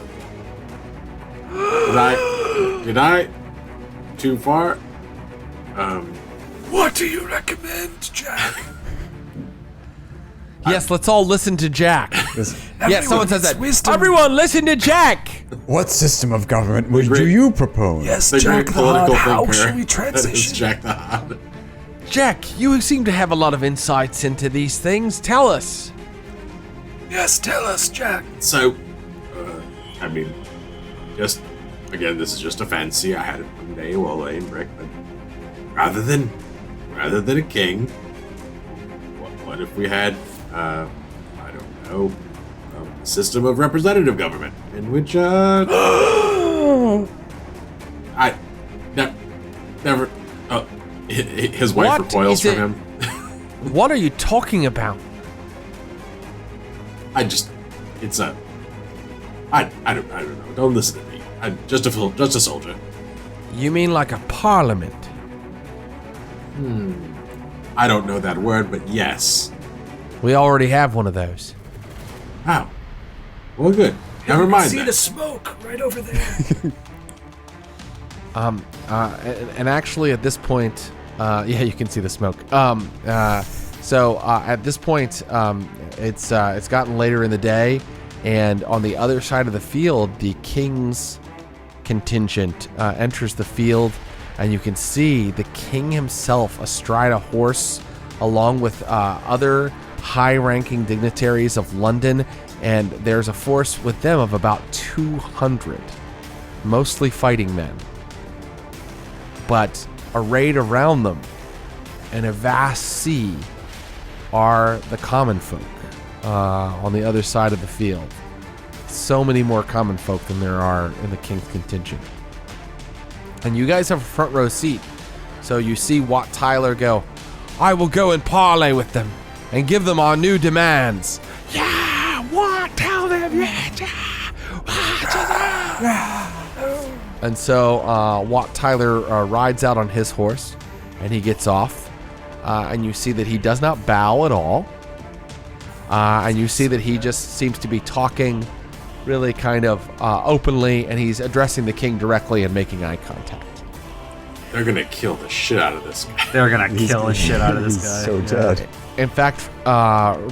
Did I too far? What do you recommend, Jack? Yes, let's all listen to Jack. Yeah, someone says that. Wisdom. Everyone listen to Jack! What system of government would great- you propose? Yes, The Jack great the Hod, political how thinker. should we That is transition? Jack the Hod. Jack, you seem to have a lot of insights into these things. Tell us. Yes, tell us, Jack. So, I mean, just again, this is just a fancy. I had it one day while laying brick, but rather than a king, what if we had, I don't know, a system of representative government in which, never. Oh, his wife What recoils is from it? him. What are you talking about? I don't know. Don't listen to me. I'm just a soldier. You mean like a parliament? I don't know that word, but yes. We already have one of those. How? Well, good. Never mind See that. the smoke right over there. And actually, at this point, yeah, you can see the smoke. So at this point, it's gotten later in the day, and on the other side of the field, the king's contingent enters the field, and you can see the king himself astride a horse, along with other high-ranking dignitaries of London, and there's a force with them of about 200, mostly fighting men. But arrayed around them in a vast sea are the common folk on the other side of the field. So many more common folk than there are in the king's contingent. And you guys have a front row seat. So you see Wat Tyler go, "I will go and parley with them and give them our new demands." Yeah, Wat, tell them, yeah. And so Wat Tyler rides out on his horse, and he gets off. And you see that he does not bow at all. And you see that he just seems to be talking really kind of openly, and he's addressing the king directly and making eye contact. They're gonna kill the shit out of this guy. They're gonna kill the shit out of this He's guy. so dead. In fact,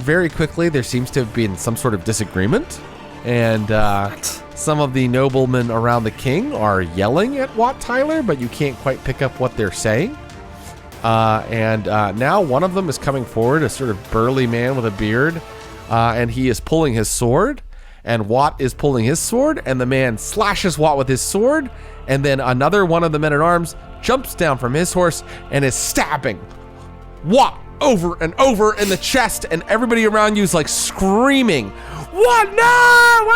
very quickly, there seems to have been some sort of disagreement, and some of the noblemen around the king are yelling at Wat Tyler, but you can't quite pick up what they're saying. And now one of them is coming forward, a sort of burly man with a beard, and he is pulling his sword, and Watt is pulling his sword, and the man slashes Watt with his sword, and then another one of the men-at-arms jumps down from his horse and is stabbing Watt over and over in the chest, and everybody around you is like screaming, "What? No!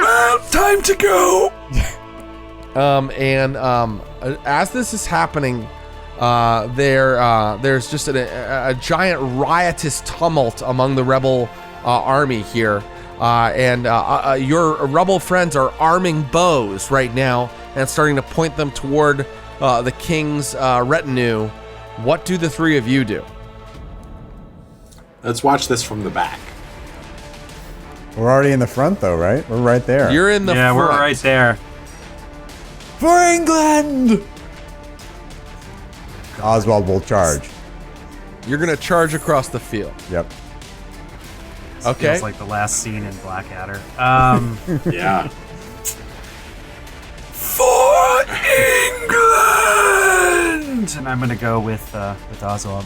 Well, time to go. As this is happening, there's just a giant riotous tumult among the rebel army here, and your rebel friends are arming bows right now and starting to point them toward the king's retinue. What do the three of you do? Let's watch this from the back. We're already in the front, though, right? We're right there. You're in the front. we're right there. For England! Oswald will charge. You're gonna charge across the field. Yep. Okay. Feels like the last scene in Blackadder. Yeah. For England! And I'm gonna go with Oswald.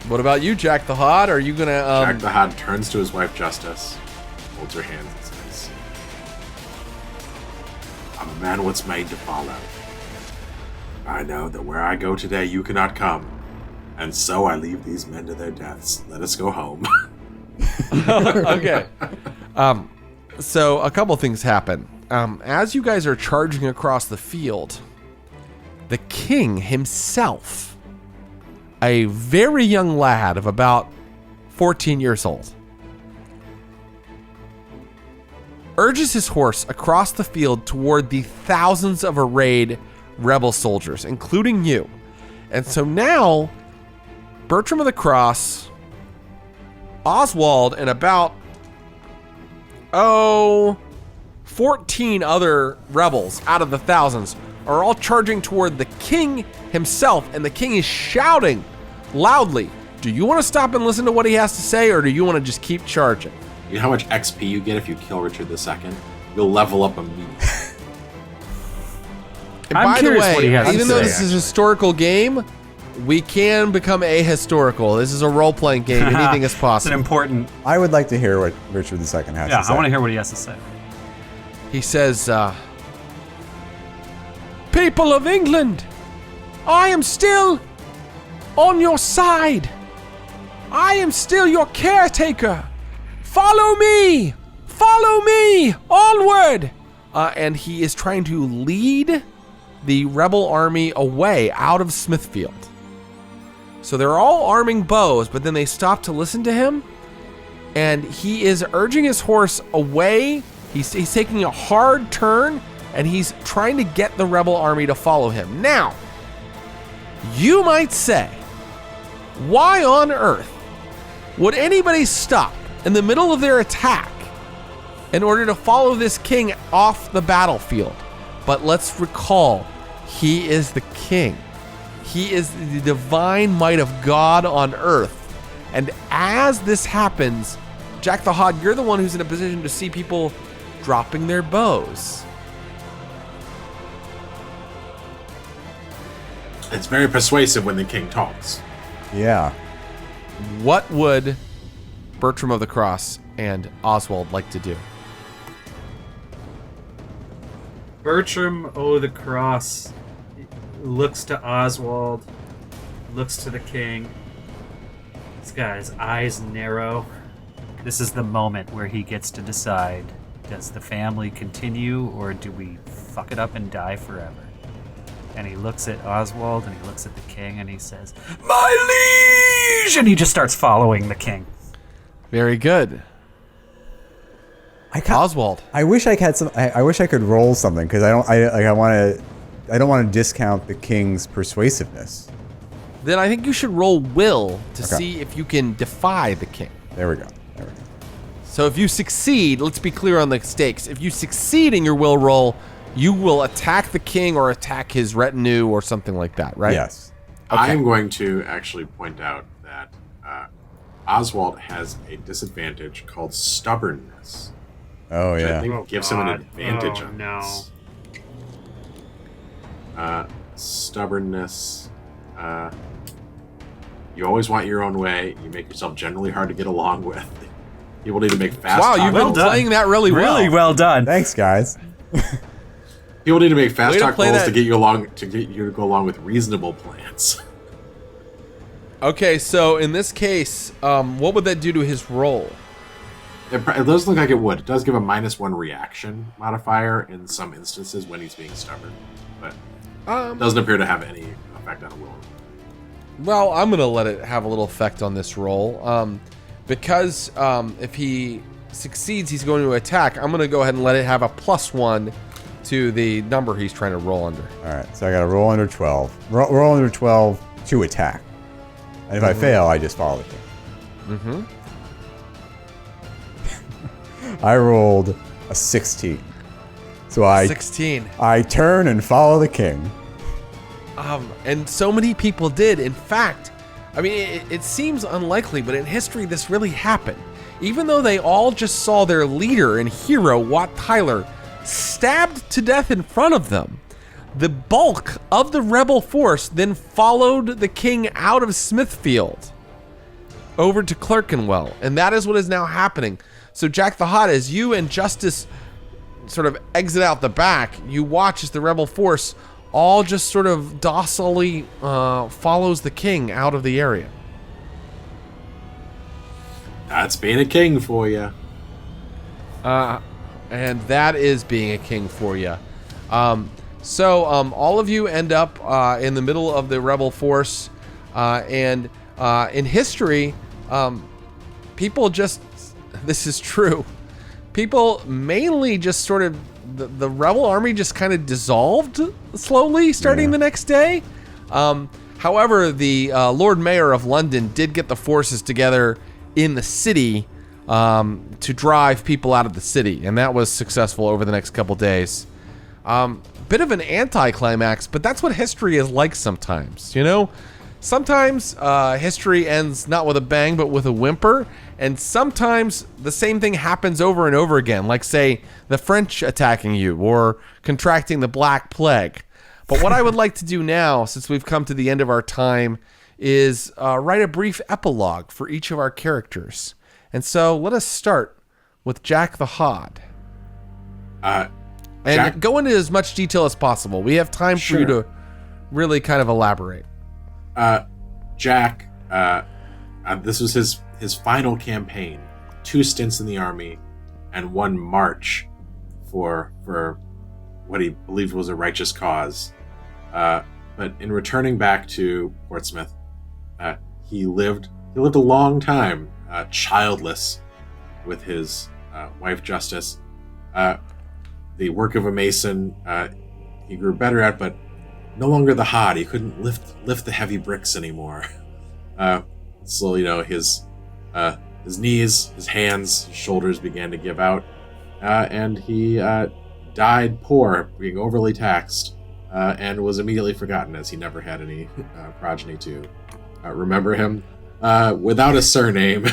What about you, Jack the Hod? Are you gonna? Jack the Hod turns to his wife Justice, holds her hands, and says, "I'm a man what's made to follow. I know that where I go today, you cannot come, and so I leave these men to their deaths. Let us go home." Okay. So a couple things happen. As you guys are charging across the field, the king himself, a very young lad of about 14 years old, urges his horse across the field toward the thousands of arrayed rebel soldiers, including you. And so now, Bertram of the Cross, Oswald, and about 14 other rebels out of the thousands are all charging toward the king himself, and the king is shouting loudly. Do you want to stop and listen to what he has to say, or do you want to just keep charging? You know how much XP you get if you kill Richard II? You'll level up immediately. And I'm by the curious way, what he has to even though say, this is a historical game, we can become ahistorical. This is a role-playing game. Anything is It's an possible. important. I would like to hear what Richard II has to say. Yeah, I want to hear what he has to say. He says, "People of England, I am still on your side. I am still your caretaker. Follow me! Follow me! Onward!" And he is trying to lead the rebel army away out of Smithfield. So they're all arming bows, but then they stop to listen to him, and he is urging his horse away. He's taking a hard turn, and he's trying to get the rebel army to follow him. Now, you might say, why on earth would anybody stop in the middle of their attack in order to follow this king off the battlefield? But let's recall, he is the king. He is the divine might of God on earth. And as this happens, Jack the Hod, you're the one who's in a position to see people dropping their bows. It's very persuasive when the king talks. Yeah. What would Bertram of the Cross and Oswald like to do? Bertram O' the Cross looks to Oswald, looks to the king. He's got his eyes narrow. This is the moment where he gets to decide, does the family continue or do we fuck it up and die forever? And he looks at Oswald and he looks at the king and he says, "My liege!" And he just starts following the king. Very good. Oswald. I wish I had some. I wish I could roll something because I don't. I want to discount the king's persuasiveness. Then I think you should roll will to Okay. see if you can defy the king. There we go. So if you succeed, let's be clear on the stakes. If you succeed in your will roll, you will attack the king or attack his retinue or something like that, right? Yes. I am going to actually point out that Oswald has a disadvantage called stubbornness. Oh Which I yeah. think gives him an advantage on no. this. Stubbornness. You always want your own way. You make yourself generally hard to get along with. People need to make fast. Wow, you've been playing that really well. Really well done. Thanks, guys. People need to make fast Way to talk play goals that- to get you along to get you to go along with reasonable plans. Okay, so in this case, what would that do to his roll? It does look like it would. It does give a -1 reaction modifier in some instances when he's being stubborn, but it doesn't appear to have any effect on a will. Well, I'm going to let it have a little effect on this roll. Because if he succeeds, he's going to attack. I'm going to go ahead and let it have a +1 to the number he's trying to roll under. All right, so I got to roll under 12. Roll under 12 to attack. And if I fail, I just follow the king. Mm-hmm. I rolled a 16. So I 16. I turn and follow the king. And so many people did. In fact, I mean, it seems unlikely, but in history, this really happened. Even though they all just saw their leader and hero, Wat Tyler, stabbed to death in front of them, the bulk of the rebel force then followed the king out of Smithfield over to Clerkenwell. And that is what is now happening. So Jack the Hot, as you and Justice sort of exit out the back, you watch as the rebel force all just sort of docilely follows the king out of the area. That's being a king for you. And that is being a king for you. So all of you end up in the middle of the rebel force. And in history, people just, this is true, people mainly just sort of, the rebel army just kind of dissolved slowly starting the next day. However, the Lord Mayor of London did get the forces together in the city to drive people out of the city, and that was successful over the next couple days. Bit of an anticlimax, but that's what history is like sometimes, you know? Sometimes history ends not with a bang, but with a whimper, and sometimes the same thing happens over and over again, like, say, the French attacking you or contracting the Black Plague. But what I would like to do now, since we've come to the end of our time, is write a brief epilogue for each of our characters. And so let us start with Jack the Hod. And go into as much detail as possible. We have time for you to really kind of elaborate. Jack, this was his final campaign. 2 stints in the army and 1 march for what he believed was a righteous cause. But in returning back to Portsmouth, he lived a long time childless with his wife Justice. The work of a mason he grew better at, but no longer the hod. He couldn't lift the heavy bricks anymore. So you know, his knees, his hands, his shoulders began to give out, and he died poor, being overly taxed, and was immediately forgotten, as he never had any progeny to remember him, without a surname,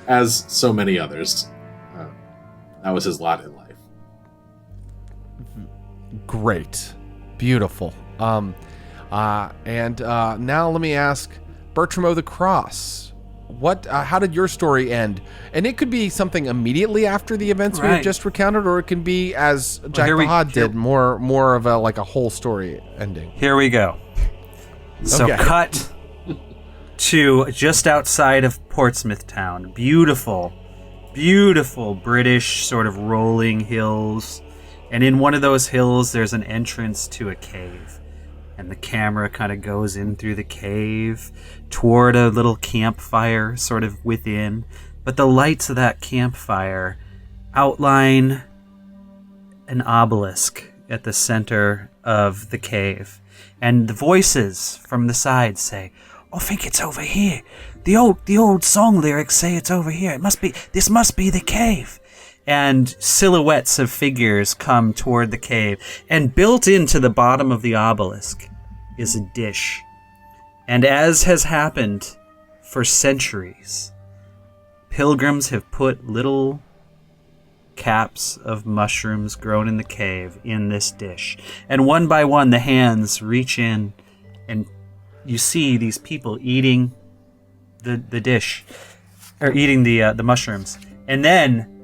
as so many others. That was his lot in life. Great. Beautiful. And now let me ask Bertram O' the Cross. How did your story end? And it could be something immediately after the events we have just recounted, or it can be, as Jack the Hod did, more of a whole story ending. Here we go. So cut to just outside of Portsmouth town. Beautiful British sort of rolling hills. And in one of those hills, there's an entrance to a cave. And the camera kind of goes in through the cave toward a little campfire sort of within. But the lights of that campfire outline an obelisk at the center of the cave. And the voices from the side say, "I think it's over here. The old song lyrics say it's over here. This must be the cave." And silhouettes of figures come toward the cave. And built into the bottom of the obelisk is a dish. And as has happened for centuries, pilgrims have put little caps of mushrooms grown in the cave in this dish. And one by one, the hands reach in and you see these people eating the dish, or eating the mushrooms, and then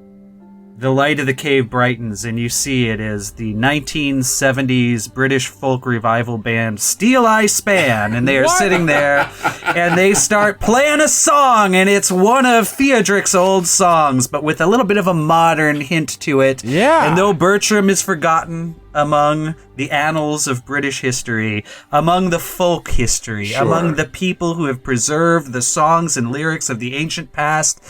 the light of the cave brightens, and you see it is the 1970s British folk revival band Steel Eye Span, and they are sitting there, and they start playing a song, and it's one of Theodric's old songs, but with a little bit of a modern hint to it. Yeah. And though Bertram is forgotten among the annals of British history, among the folk history, among the people who have preserved the songs and lyrics of the ancient past,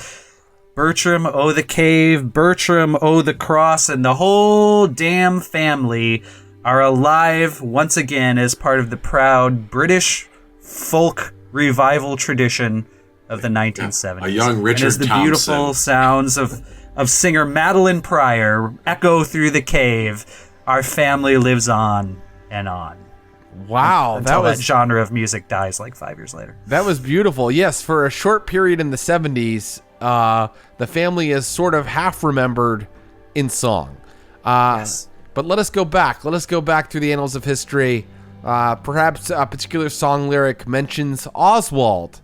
Bertram, O the Cave, Bertram, O the Cross, and the whole damn family are alive once again as part of the proud British folk revival tradition of the 1970s. A young Richard and as the beautiful Thompson. sounds of singer Madeline Pryor echo through the cave, our family lives on and on. Wow, Until that genre of music dies like 5 years later. That was beautiful. Yes, for a short period in the 70s, the family is sort of half remembered in song. Yes. But let us go back. Let us go back through the annals of history. Perhaps a particular song lyric mentions Oswald.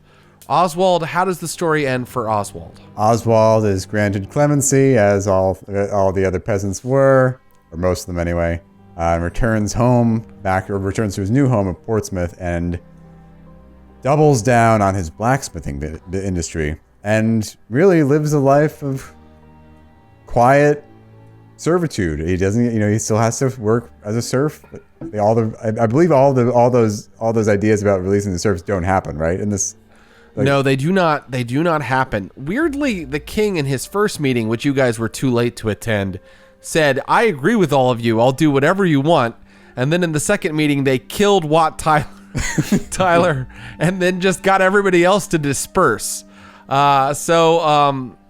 Oswald, how does the story end for Oswald? Oswald is granted clemency, as all the other peasants were, or most of them anyway, and returns to his new home of Portsmouth and doubles down on his blacksmithing industry and really lives a life of quiet servitude. He doesn't, he still has to work as a serf. But I believe all those ideas about releasing the serfs don't happen, right? In this. No, they do not. They do not happen. Weirdly, the king in his first meeting, which you guys were too late to attend, said, "I agree with all of you. I'll do whatever you want." And then in the second meeting, they killed Wat Tyler, and then just got everybody else to disperse.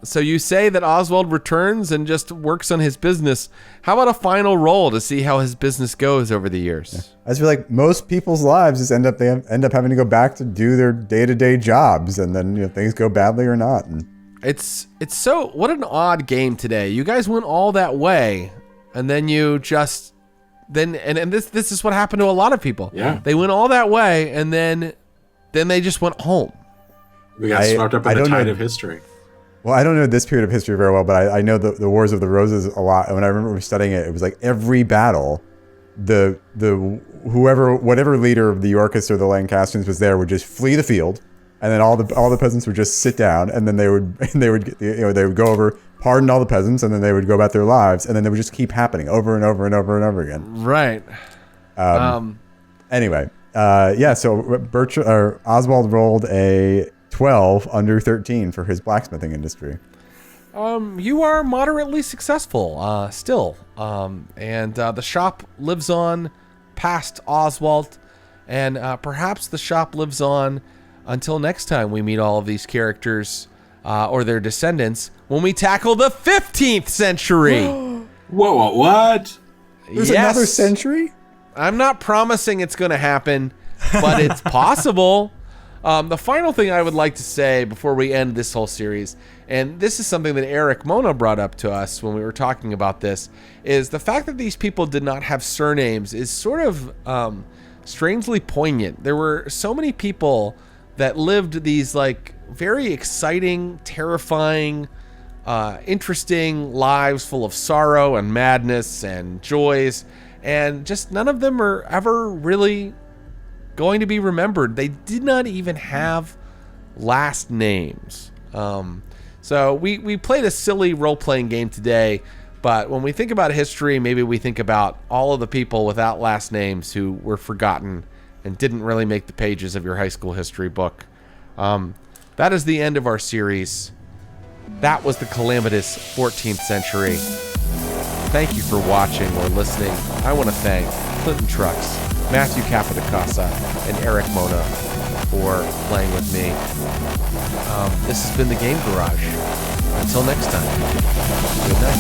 So you say that Oswald returns and just works on his business. How about a final roll to see how his business goes over the years? Yeah. I just feel like most people's lives just end up having to go back to do their day-to-day jobs, and then things go badly or not. And it's so, what an odd game today. You guys went all that way, and then you just and this is what happened to a lot of people. Yeah, they went all that way, and then they just went home. We got swept up in the tide of history. Well, I don't know this period of history very well, but I know the Wars of the Roses a lot. And when I remember studying it, it was like every battle, whatever leader of the Yorkists or the Lancastrians was there would just flee the field, and then all the peasants would just sit down, and then they would go over, pardon all the peasants, and then they would go about their lives, and then they would just keep happening over and over and over and over again. Right. Anyway, so Oswald rolled a 12 under 13 for his blacksmithing industry. You are moderately successful still. And the shop lives on past Oswald, and perhaps the shop lives on until next time we meet all of these characters or their descendants when we tackle the 15th century. Whoa, what? There's another century? I'm not promising it's going to happen, but it's possible. The final thing I would like to say before we end this whole series, and this is something that Erik Mona brought up to us when we were talking about this, is the fact that these people did not have surnames is sort of strangely poignant. There were so many people that lived these like very exciting, terrifying, interesting lives full of sorrow and madness and joys, and just none of them are ever really going to be remembered. They did not even have last names. So we played a silly role-playing game today, but when we think about history, maybe we think about all of the people without last names who were forgotten and didn't really make the pages of your high school history book. That is the end of our series. That was the calamitous 14th century. Thank you for watching or listening. I want to thank Clinton Trucks, Matthew Capodicasa, and Erik Mona for playing with me. This has been the Game Garage. Until next time, good night.